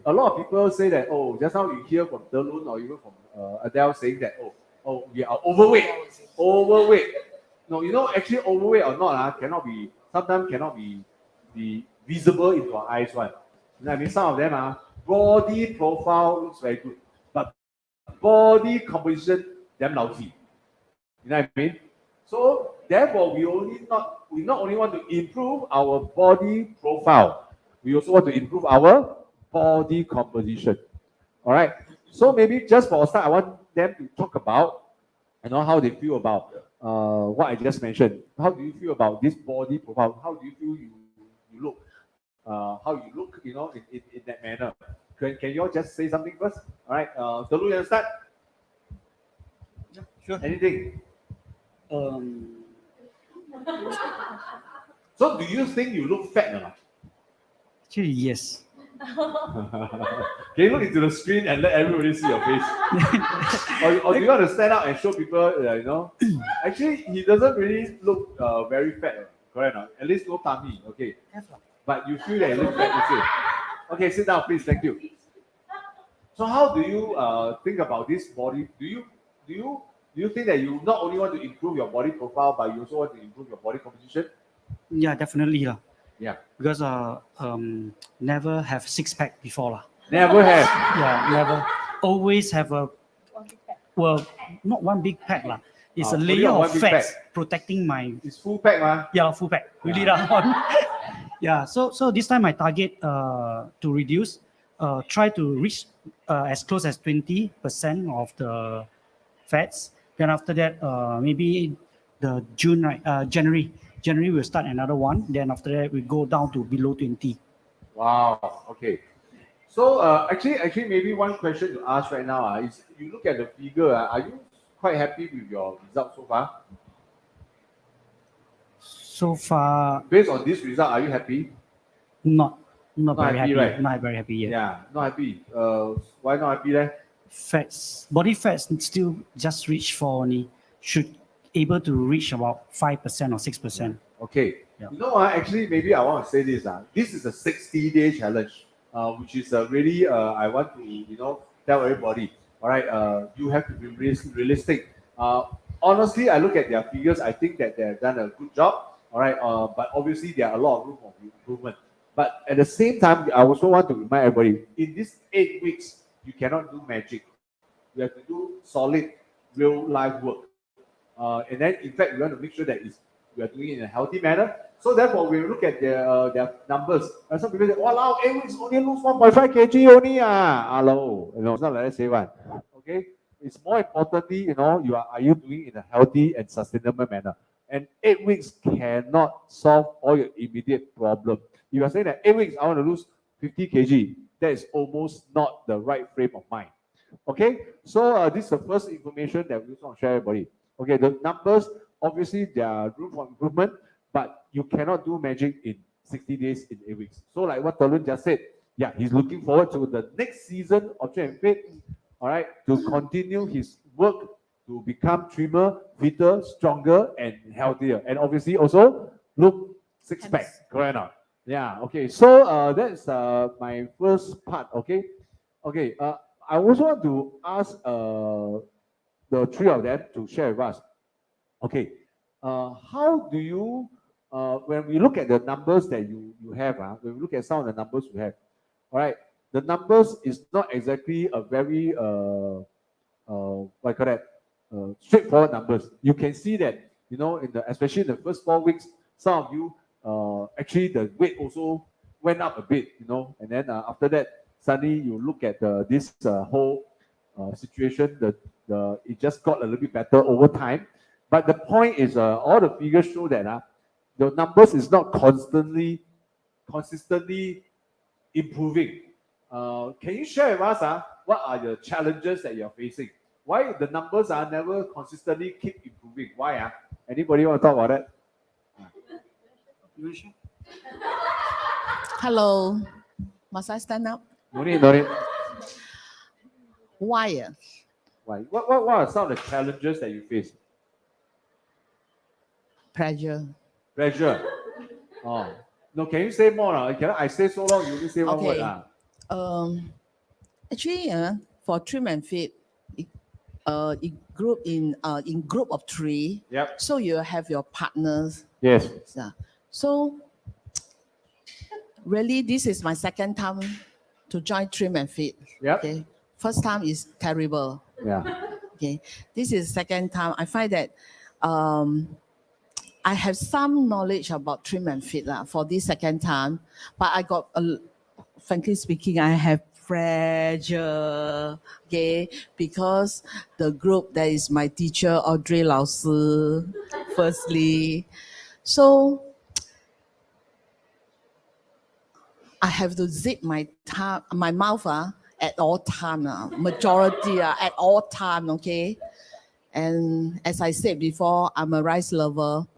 S5: a lot of people say that, oh, just now you hear from Darun or even from Adele saying that, oh, we are overweight. No, you know, actually overweight or not, sometimes cannot be visible into our eyes, right? You know, I mean, some of them body profile looks very good, but body composition damn lousy. You know what I mean? So therefore, we not only want to improve our body profile, we also want to improve our body composition. All right. So maybe just for a start, I want them to talk about, you know, how they feel about what I just mentioned. How do you feel about this body profile? How do you feel you look? How you look, you know, in that manner? Can you all just say something first? All right. Tolu, you start.
S7: Yeah, sure.
S5: Anything? So do you think you look fat or not?
S3: Actually, yes.
S5: Can you look into the screen and let everybody see your face? or do you want to stand out and show people, you know? Actually, he doesn't really look very fat, correct? No? At least no tummy, okay? But you feel that he looks fat, you say. Okay, sit down, please. Thank you. So how do you think about this body? Do you think that you not only want to improve your body profile, but you also want to improve your body composition?
S3: Yeah, definitely.
S5: Yeah.
S3: Because never have six pack before.
S5: Never have.
S3: Yeah, never. Always have a well, not one big pack lah. It's a
S5: only
S3: layer
S5: on one
S3: of
S5: big
S3: fats
S5: pack.
S3: protecting my
S5: It's full pack, man.
S3: full pack. Really
S5: Yeah.
S3: lah. Yeah. So this time I target to reduce, try to reach as close as 20% of the fats. Then after that, maybe the June, right? January we'll start another one. Then after that we go down to below 20.
S5: Wow. Okay. So actually, maybe one question to ask right now is you look at the figure. Are you quite happy with your results so far?
S3: So far,
S5: Based on this result, are you happy?
S3: not
S5: Not
S3: very
S5: happy,
S3: happy.
S5: right?
S3: Not very happy yet.
S5: Yeah, not happy. Why not happy then?
S3: Fats, body fats still just reach for only, should able to reach about 5% or 6%.
S5: Okay.
S3: Yeah.
S5: You know what? Actually, maybe I want to say this. This is a 60-day challenge, which is really I want to tell everybody. All right. You have to be realistic. Honestly, I look at their figures. I think that they have done a good job. All right. But obviously, there are a lot of room for improvement. But at the same time, I also want to remind everybody: in these 8 weeks, you cannot do magic. You have to do solid, real life work. And then, in fact, we want to make sure that we are doing it in a healthy manner. So therefore, we look at their numbers. And some people say, "Wow, 8 weeks only lose 1.5 kg only hello, it's not like that say one. Okay, it's more importantly, are you doing it in a healthy and sustainable manner? And 8 weeks cannot solve all your immediate problem. If you are saying that 8 weeks I want to lose 50 kg, that is almost not the right frame of mind. Okay, so this is the first information that we want to share with everybody. Okay, the numbers, obviously there are room for improvement, but you cannot do magic in 60 days, in 8 weeks. So like what Talun just said, yeah, he's looking forward to the next season of Train and Fit, all right, to continue his work to become trimmer, fitter, stronger, and healthier. And obviously also look six-pack, correct or not? Yeah, okay, so that's my first part, okay? Okay, I also want to ask the three of them to share with us. Okay, how do you, when we look at the numbers that you have, when we look at some of the numbers you have, all right, the numbers is not exactly a very, what you call that, straightforward numbers. You can see that, especially in the first 4 weeks, some of you, actually the weight also went up a bit, and then after that, suddenly you look at this whole situation, it just got a little bit better over time. But the point is, all the figures show that the numbers is not consistently improving. Can you share with us what are the challenges that you're facing? Why the numbers are never consistently keep improving? Why? Anybody want to talk about that?
S6: Hello. Must I stand up?
S5: No need, no need.
S6: Why?
S5: Why? What are some of the challenges that you face?
S6: Pressure.
S5: Pressure. Oh. No, can you say more? I say so long, you only say one word.
S6: Actually, for Trim and Fit, it group in group of 3.
S5: Yep.
S6: So you have your partners.
S5: Yes.
S6: So really, this is my second time to join Trim and Fit.
S5: Yep.
S6: Okay. First time is terrible.
S5: Yeah.
S6: Okay. This is second time. I find that I have some knowledge about Trim and Fit for this second time, but I got, frankly speaking, I have pressure, okay, because the group that is my teacher, Audrey 老师, firstly. So I have to zip my mouth at all time, majority at all time, okay? And as I said before, I'm a rice lover.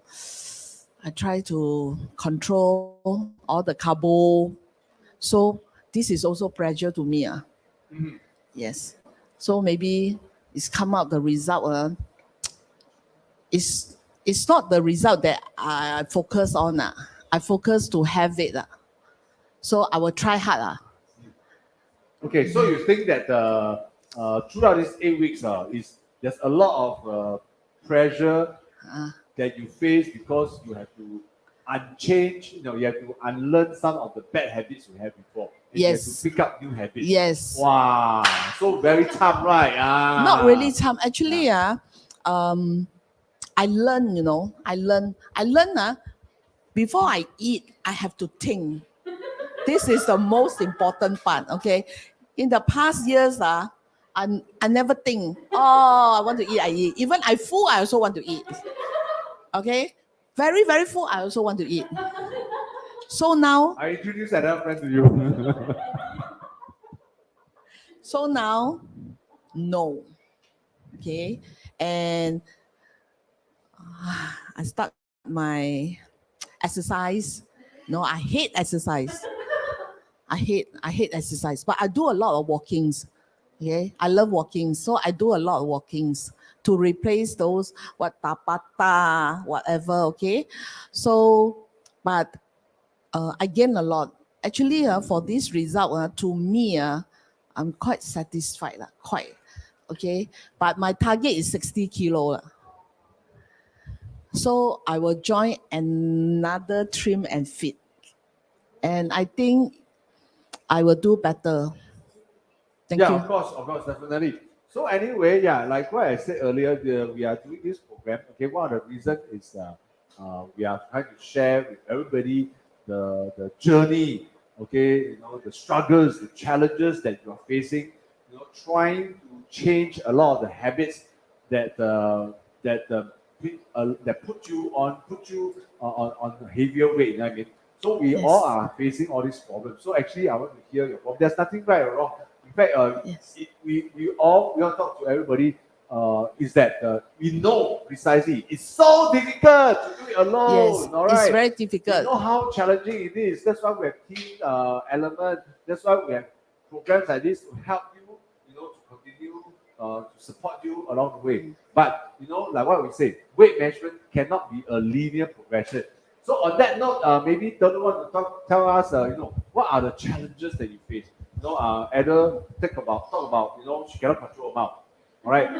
S6: I try to control all the carbo. So this is also pressure to me.
S5: Mm-hmm.
S6: Yes. So maybe it's come out the result. It's not the result that I focus on. I focus to have it. So I will try hard.
S5: Okay, so you think that throughout these 8 weeks, there's a lot of pressure that you face because you have to unchanged, you have to unlearn some of the bad habits we had before. And you have
S6: Yes.
S5: to pick up new habits.
S6: Yes.
S5: Wow, so very tough, right?
S6: Not really time. Actually, I learn, before I eat, I have to think. This is the most important part, okay? In the past years, I never think, oh, I want to eat, I eat. Even I full, I also want to eat. Okay? Very, very full, I also want to eat. So now,
S5: I introduce another friend to you.
S6: so now, no. Okay? And I start my exercise. No, I hate exercise. I hate exercise, but I do a lot of walkings. Okay, I love walking, so I do a lot of walkings to replace those what tapata, whatever. Okay, so but I gain a lot. Actually, for this result, to me, I'm quite satisfied. Quite okay, but my target is 60 kilo. So I will join another trim and fit. And I think I will do better. Thank you.
S5: Of course, definitely. So anyway, like what I said earlier, we are doing this program. Okay, one of the reasons is we are trying to share with everybody the journey. Okay, the struggles, the challenges that you are facing. Trying to change a lot of the habits that that put you on a heavier weight. You know what I mean? So we
S6: Yes.
S5: all are facing all these problems. So actually, I want to hear your problem. There's nothing right or wrong. In fact,
S6: Yes.
S5: we all talk to everybody. Is that we know precisely it's so difficult to do it alone.
S6: Yes,
S5: All
S6: it's
S5: right.
S6: very
S5: We
S6: difficult.
S5: know how challenging it is. That's why we have team element. That's why we have programs like this to help you, to continue to support you along the way. But like what we say, weight management cannot be a linear progression. So on that note, maybe Tony want to tell us, what are the challenges that you face? Ada talk about, she cannot control her mouth. All right,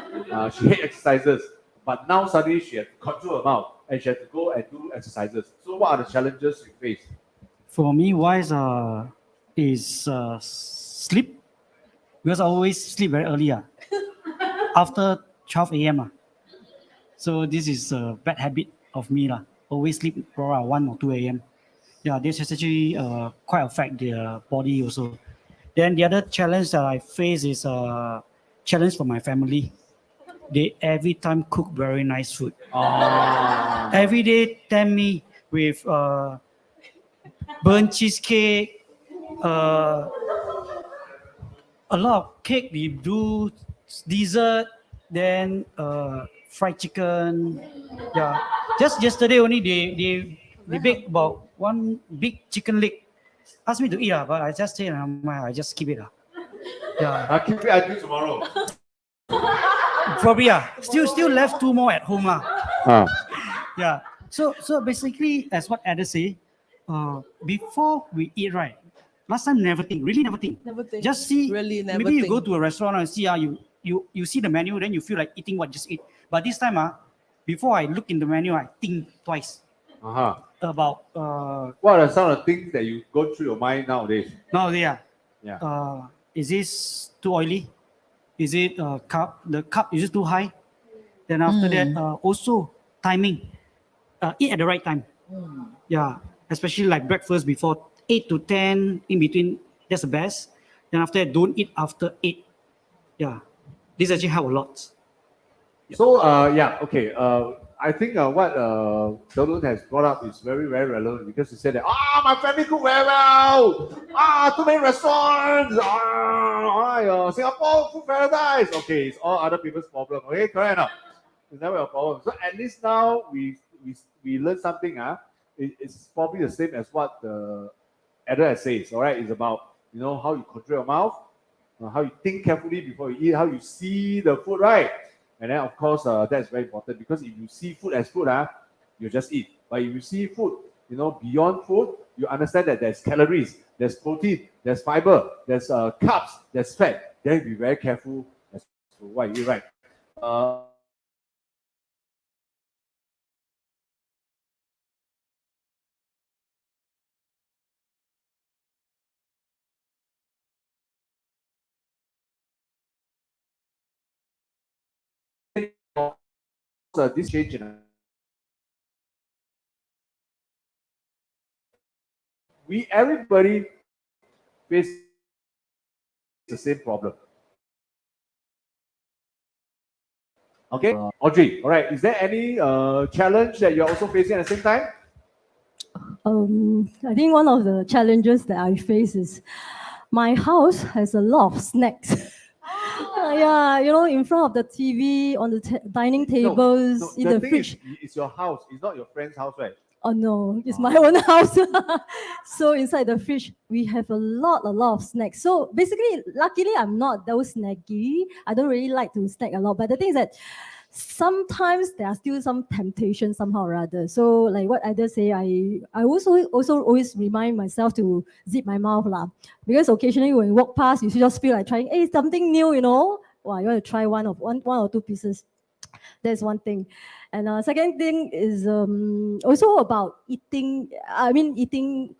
S5: she hate exercises, but now suddenly she has to control her mouth and she has to go and do exercises. So what are the challenges you face?
S3: For me, wise is sleep, because I always sleep very early, after 12 a.m. So this is a bad habit of me, always sleep around 1 or 2 a.m. Yeah, this has actually quite affect the body also. Then the other challenge that I face is a challenge for my family. They every time cook very nice food. Every day tempt me with burnt cheesecake, a lot of cake. We do dessert, then fried chicken. Yeah, just yesterday only they bake about one big chicken leg. Ask me to eat, but I just say, I just keep it. Yeah,
S5: I'll keep it until tomorrow.
S3: probably still left 2 more at home. Yeah. So basically, as what Ada say, before we eat, right? Last time really never think.
S6: Never think.
S3: Just see.
S6: Really never
S3: maybe you
S6: think.
S3: go to a restaurant and see you see the menu, then you feel like eating what, just eat. But this time before I look in the menu, I think twice about
S5: What are some of the things that you go through your mind nowadays?
S3: Yeah.
S5: Yeah.
S3: Is this too oily? Is it the cup is it too high? Then after that, also timing. Eat at the right time. Yeah, especially like breakfast before 8 to 10, in between, that's the best. Then after that, don't eat after 8. Yeah, this actually help a lot.
S5: So okay. I think what Donald has brought up is very, very relevant, because he said that my family cook very well. Too many restaurants. Singapore food paradise. Okay, it's all other people's problem. Okay, correct enough. It's never a problem. So at least now we learn something. It's probably the same as what the Ada says. All right, it's about how you control your mouth, how you think carefully before you eat, how you see the food, right? And then, of course, that's very important, because if you see food as food, you just eat. But if you see food, beyond food, you understand that there's calories, there's protein, there's fiber, there's carbs, there's fat. Then be very careful as to what you eat, right? this change in everybody face the same problem. Okay, Audrey. All right. Is there any challenge that you're also facing at the same time?
S4: I think one of the challenges that I face is my house has a lot of snacks. Yeah, in front of the TV, on the dining tables, in
S5: the
S4: the
S5: thing
S4: fridge.
S5: is, it's your house. It's not your friend's house, right?
S4: Oh no, it's my own house. So inside the fridge, we have a lot of snacks. So basically, luckily, I'm not those snacky. I don't really like to snack a lot. But the thing is that sometimes there are still some temptation somehow or other. So like what others say, I also always remind myself to zip my mouth lah. Because occasionally when you walk past, you just feel like trying, hey, something new, Wow, you want to try one or two pieces. That's one thing. And second thing is also about eating. I mean, eating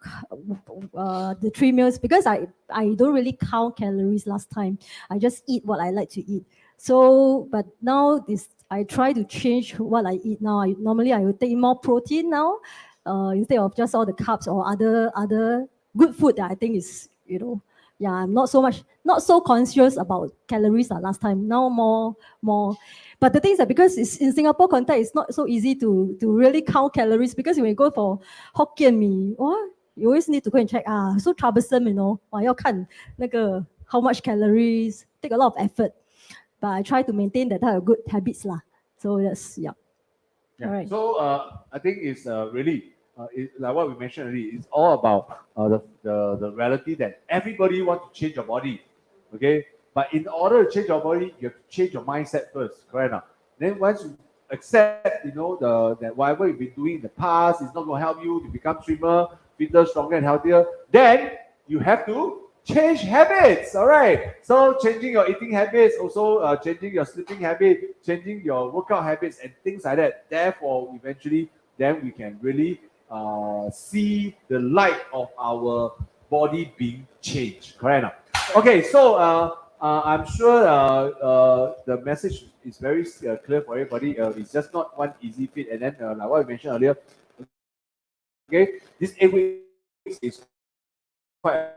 S4: the 3 meals, because I don't really count calories last time. I just eat what I like to eat. So, but now I try to change what I eat now. Normally I will take more protein now, instead of just all the carbs or other good food that I think is, yeah, I'm not so conscious about calories last time. Now more. But the thing is that because it's in Singapore context, it's not so easy to really count calories, because when you go for Hokkien Mee, you always need to go and check. So troublesome, 要看那个 how much calories, take a lot of effort. But I try to maintain that type of good habits lah. So that's
S5: Yeah.
S4: All right.
S5: So I think it's really like what we mentioned earlier. It's all about the reality that everybody wants to change your body, okay? But in order to change your body, you have to change your mindset first, correct or not? Then once you accept, that whatever you've been doing in the past is not going to help you to become trimmer, fitter, stronger, and healthier, then you have to change habits. All right. So changing your eating habits, also changing your sleeping habit, changing your workout habits, and things like that. Therefore, eventually, then we can really see the light of our body being changed. Correct now? Okay. So I'm sure the message is very clear for everybody. It's just not one easy fit, and then like what I mentioned earlier. Okay, this 8 weeks is quite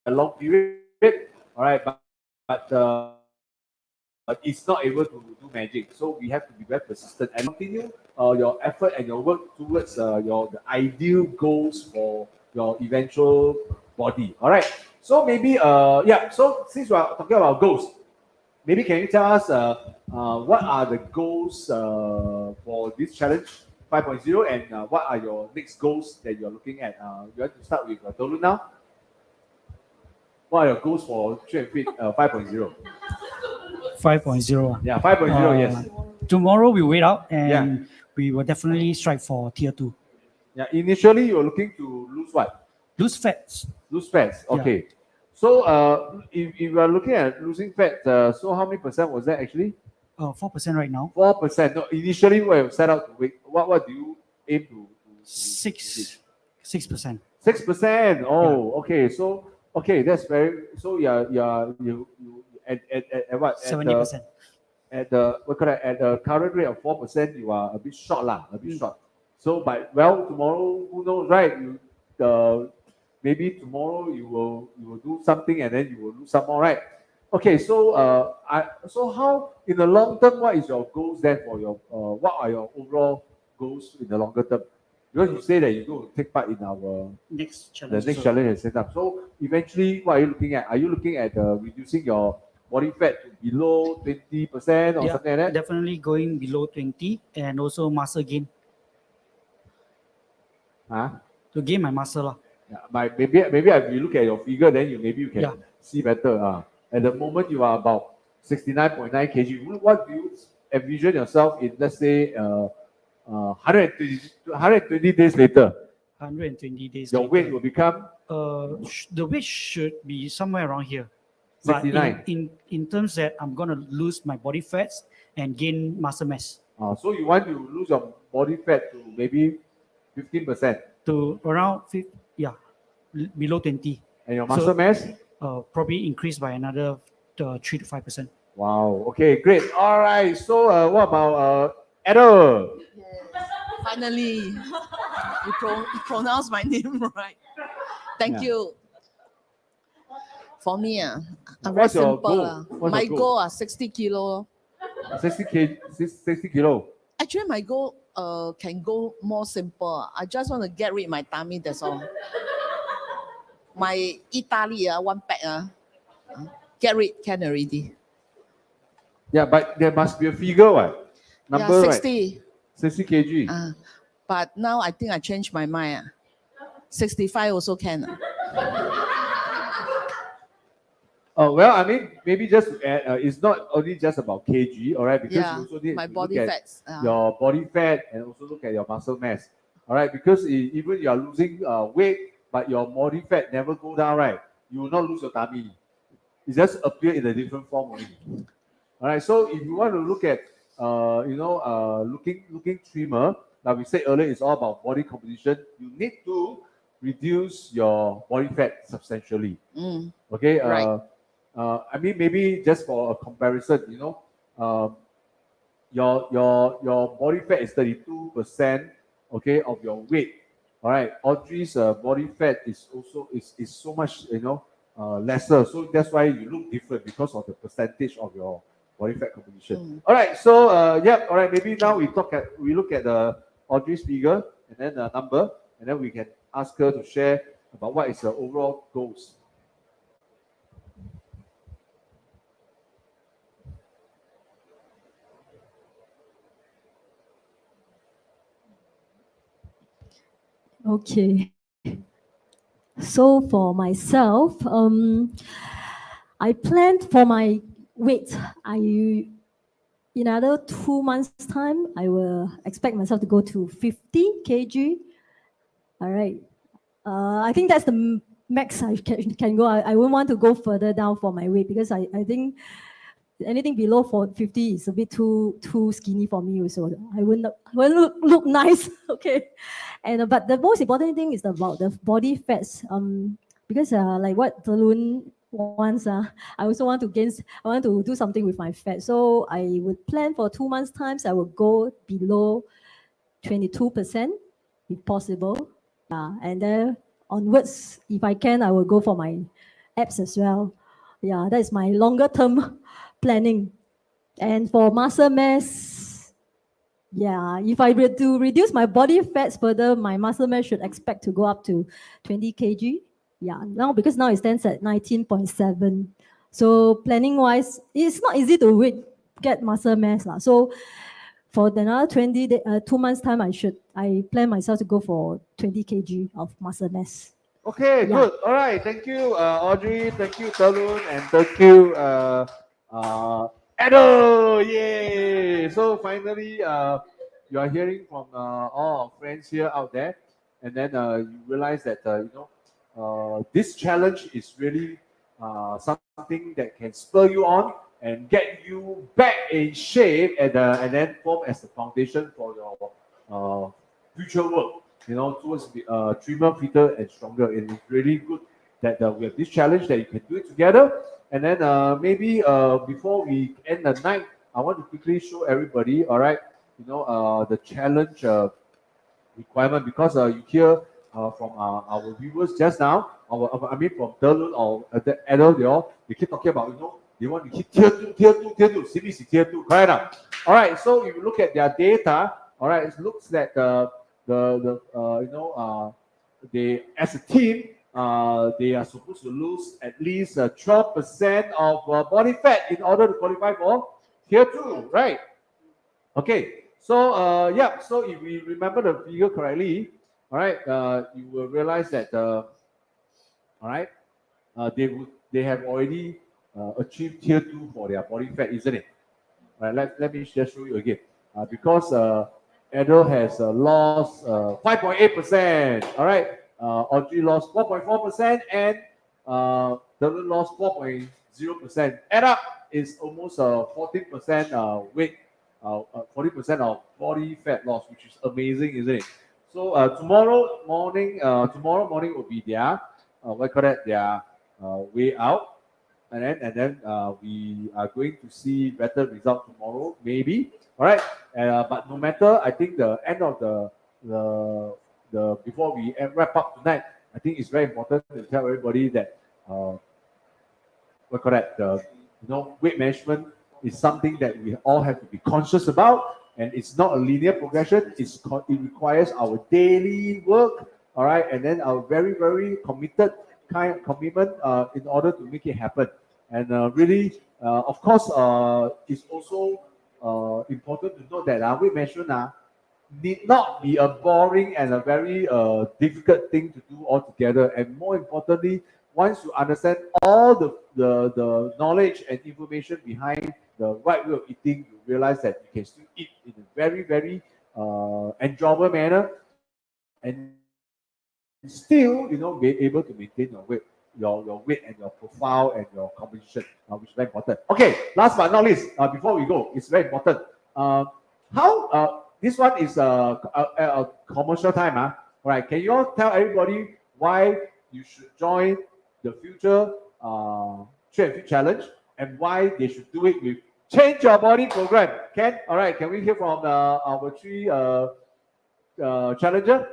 S5: a long period, all right, but it's not able to do magic. So we have to be very persistent and continue your effort and your work towards the ideal goals for your eventual body. All right. So maybe yeah. So since we are talking about goals, maybe can you tell us what are the goals for this challenge 5.0, and what are your next goals that you're looking at? You want to start with Tolu now? What are your goals for Train Fit 5.0?
S3: 5.0.
S5: Yeah, 5.0, yes.
S3: Tomorrow we wait out, and we will definitely strive for tier 2.
S5: Yeah, initially you're looking to lose what?
S3: Lose fats.
S5: Lose fats, okay. Yeah. So if you are looking at losing fat, so how many percent was that actually?
S3: 4% right now.
S5: 4%. No, initially when you set out to weight, what do you aim to
S3: 6%.
S5: 6%. Oh, yeah. Okay. So okay, that's very. So you at what?
S3: 70%.
S5: At the current rate of 4%, you are a bit short lah, a bit short. So, but well, tomorrow, who knows, right? Maybe tomorrow you will do something, and then you will lose some more, right? Okay, so so how in the long term, what is your goals then for your what are your overall goals in the longer term? Because you say that you're going to take part in our
S3: next challenge.
S5: The next challenge is set up. So eventually, what are you looking at? Are you looking at reducing your body fat to below 20% or something like that?
S3: Definitely going below 20, and also muscle gain. To gain my muscle.
S5: Yeah, maybe if you look at your figure, then you can see better. At the moment, you are about 69.9 kg. What do you envision yourself in, let's say, 120 days later?
S3: 120 days
S5: your
S3: later.
S5: Weight will become?
S3: The weight should be somewhere around here.
S5: 69.
S3: But in terms that I'm going to lose my body fats and gain muscle mass.
S5: So you want to lose your body fat to maybe 15%?
S3: To around, below 20.
S5: And your muscle mass?
S3: Probably increase by another 3 to 5%.
S5: Wow. Okay, great. All right. So what about Adele.
S6: Finally, you pronounce my name right. Thank
S5: Yeah.
S6: you. For me, I'm very
S5: What's your
S6: simple.
S5: goal? What's
S6: My
S5: your goal?
S6: goal 60 kilo.
S5: 60 kilo.
S6: Actually, my goal can go more simple. I just want to get rid of my tummy, that's all. My Italy, one pack, get rid can already.
S5: Yeah, but there must be a figure, what? Number,
S6: Yeah,
S5: right?
S6: 60.
S5: 60 kg.
S6: But now I think I changed my mind. 65 also can.
S5: Oh, well, I mean, maybe just to add, it's not only just about kg, all right? Because
S6: Yeah,
S5: you also need
S6: my
S5: to
S6: body
S5: look at
S6: fats.
S5: your body fat and also look at your muscle mass, all right? Because even you are losing weight, but your body fat never go down, right? You will not lose your tummy. It just appear in a different form only. All right. So if you want to look at, looking trimmer, like we said earlier, it's all about body composition. You need to reduce your body fat substantially. Okay.
S6: Right.
S5: I mean, maybe just for a comparison, your body fat is 32%, okay, of your weight. All right. Audrey's body fat is also is so much, lesser. So that's why you look different because of the percentage of your body fat composition. All right. So yeah. All right. Maybe now we look at the Audrey's figure and then the number, and then we can ask her to share about what is the overall goals.
S4: Okay. So for myself, I planned for my weight. In another 2 months' time, I will expect myself to go to 50 kg. All right. I think that's the max I can go. I wouldn't want to go further down for my weight because I think anything below 50 is a bit too skinny for me also. I wouldn't look nice. Okay. And but the most important thing is about the body fats. Because like what Talun wants, I also want to I want to do something with my fat. So I would plan for 2 months' times. I will go below 22% if possible. And then onwards, if I can, I will go for my abs as well. Yeah, that is my longer term planning. And for muscle mass, yeah, if I were to reduce my body fats further, my muscle mass should expect to go up to 20 kg. Yeah, because now it stands at 19.7. So planning wise, it's not easy to get muscle mass. So for another 2 months time, I plan myself to go for 20 kg of muscle mass.
S5: Okay,
S4: Yeah.
S5: good. All right. Thank you, Audrey. Thank you, Talun, and thank you, Edo. Yay! So finally, you are hearing from all our friends here out there, and then you realize that this challenge is really something that can spur you on and get you back in shape, and then form as the foundation for your future work. Towards trimmer, fitter, and stronger. It is really good that we have this challenge that you can do it together. And then maybe before we end the night, I want to quickly show everybody. All right, the challenge requirement, because you hear from our viewers just now. From Delun or the adult, they keep talking about they want to hit tier 2, CBC tier 2, correct? All right, so if you look at their data, all right, it looks that they, as a team, they are supposed to lose at least 12% of body fat in order to qualify for tier 2, right? Okay, so yeah, so if we remember the figure correctly, all right, you will realize that all right, they have already achieved tier 2 for their body fat, isn't it? All right, let me just show you again. Because Edo has lost 5.8%. All right, Audrey lost 4.4%, and Dylan lost 4.0%. Add up is almost 14% weight, 40% of body fat loss, which is amazing, isn't it? So tomorrow morning will be their their way out. and then we are going to see better result tomorrow, maybe. All right. But no matter, I think the end of the before we wrap up tonight, I think it's very important to tell everybody that weight management is something that we all have to be conscious about, and it's not a linear progression. It requires our daily work, all right, and then our very, very committed commitment in order to make it happen. And really, of course, it's also important to note that weight management need not be a boring and a very difficult thing to do altogether. And more importantly, once you understand all the knowledge and information behind the right way of eating, you realize that you can still eat in a very, very enjoyable manner and still, be able to maintain your weight, your weight and your profile and your composition, which is very important. Okay, last but not least, before we go, it's very important. How this one is a commercial time, All right, can you all tell everybody why you should join the future Train and Fit Challenge and why they should do it with Change Your Body program? Ken, all right, can we hear from our three challenger?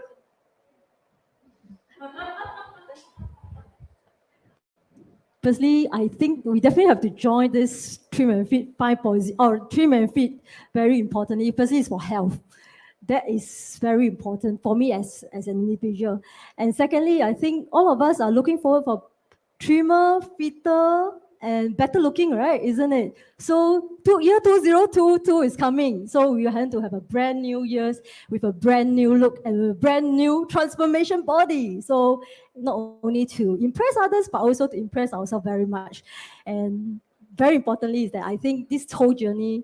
S4: Firstly, I think we definitely have to join this Trim and Fit 5.0 or Trim and Fit. Very importantly, firstly, it's for health. That is very important for me as an individual. And secondly, I think all of us are looking forward for trimmer, fitter, and better looking, right? Isn't it? So year 2022 is coming. So we have to have a brand new year with a brand new look and a brand new transformation body. So not only to impress others, but also to impress ourselves very much. And very importantly is that I think this whole journey,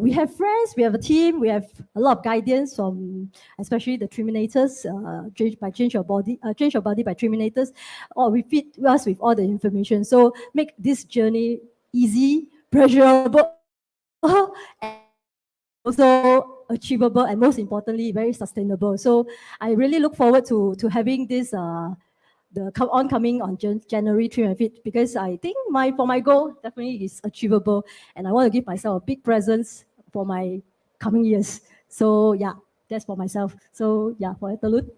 S4: we have friends, we have a team, we have a lot of guidance from especially the TRIMINATORS, Change Your Body by TRIMINATORS, or we feed us with all the information. So make this journey easy, pleasurable, and also achievable, and most importantly, very sustainable. So I really look forward to having this the oncoming on January Trim and Fit, because I think for my goal definitely is achievable, and I want to give myself a big presence for my coming years. So yeah, that's for myself. So yeah, for Etalut.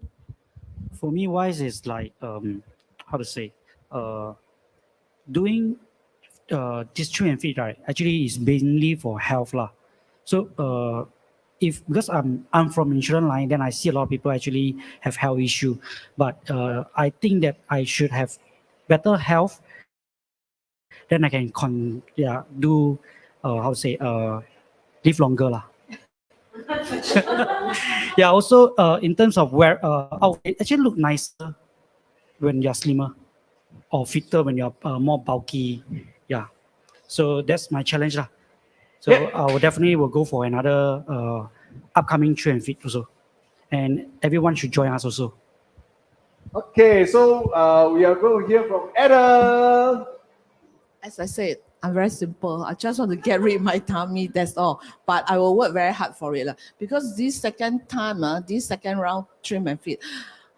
S3: For me, wise is like how to say, doing this Trim and Fit, right, actually is mainly for health lah. So because I'm from insurance line, then I see a lot of people actually have health issue, but I think that I should have better health, then I can do how to say live longer lah. Yeah, also in terms of it actually look nicer when you're slimmer or fitter when you're more bulky. Yeah, so that's my challenge lah. So I will definitely go for another upcoming Train and Fit also, and everyone should join us also.
S5: Okay, so we are going to hear from Adam.
S6: As I said, I'm very simple. I just want to get rid of my tummy, that's all. But I will work very hard for it. Because this second time, this second round Trim and Fit,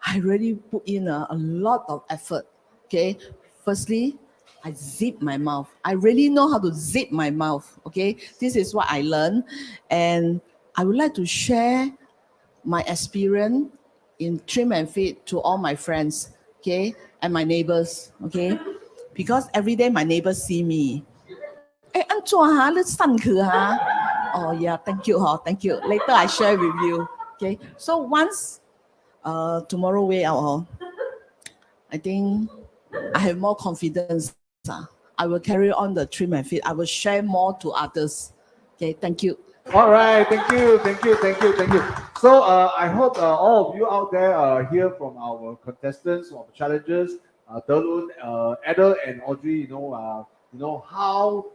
S6: I really put in a lot of effort. Okay, firstly, I zip my mouth. I really know how to zip my mouth. Okay, this is what I learned. And I would like to share my experience in Trim and Fit to all my friends, okay, and my neighbors, okay, because every day my neighbors see me. Oh yeah, thank you, thank you. Later I share with you, okay. So once tomorrow way out, I think I have more confidence. I will carry on the Trim and Fit. I will share more to others. Okay, thank you.
S5: All right, thank you. So I hope all of you out there hear from our contestants, from the challengers, Delun, Ada, and Audrey. You know how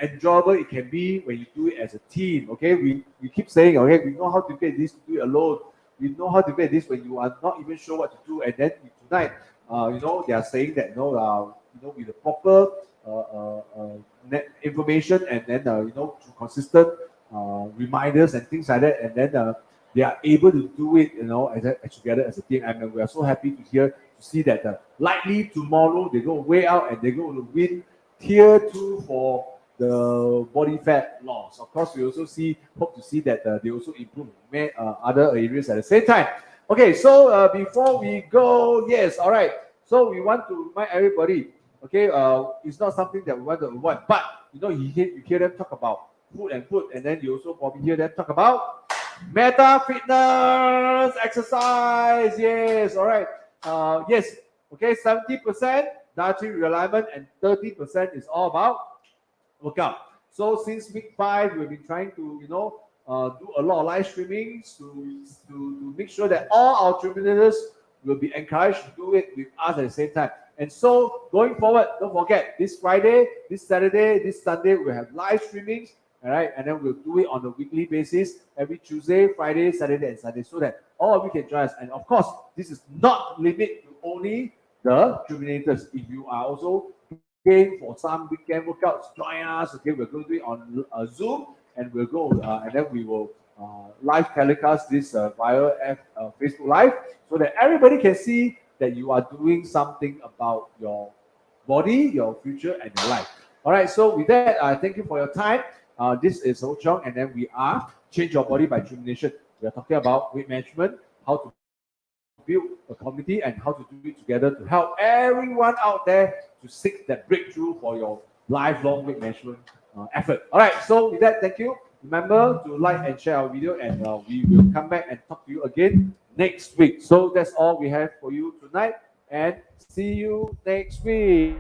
S5: enjoyable it can be when you do it as a team. Okay, we keep saying, okay, we know how to get this to do it alone. We know how to get this when you are not even sure what to do, and then tonight. They are saying that with the proper information and then through consistent reminders and things like that, and then they are able to do it together as a team. And we are so happy to to see that likely tomorrow they go way out and they're going to win tier 2 for the body fat loss. Of course, we also hope to see that they also improve other areas at the same time. Okay, so before we go, yes, all right. So we want to remind everybody, okay, it's not something that we want to avoid, but you hear them talk about food, and then you also probably hear them talk about meta fitness exercise. Yes, all right. Yes, okay, 70% dietary realignment and 30% is all about workout. So since week 5, we've been trying to do a lot of live streamings to make sure that all our Terminators will be encouraged to do it with us at the same time. And so going forward, don't forget, this Friday, this Saturday, this Sunday, we'll have live streamings, all right? And then we'll do it on a weekly basis, every Tuesday, Friday, Saturday, and Sunday, so that all of you can join us. And of course, this is not limited to only the Terminators. If you are also game for some weekend workouts, join us. Okay, we're going to do it on Zoom, and we'll go, and then we will live telecast this via Facebook Live, so that everybody can see that you are doing something about your body, your future, and your life. All right. So with that, thank you for your time. This is Ho Chong, and then we are Change Your Body by Termination. We are talking about weight management, how to build a community, and how to do it together to help everyone out there to seek that breakthrough for your lifelong weight management effort. All right, so with that, thank you. Remember to like and share our video, and we will come back and talk to you again next week. So that's all we have for you tonight, and see you next week.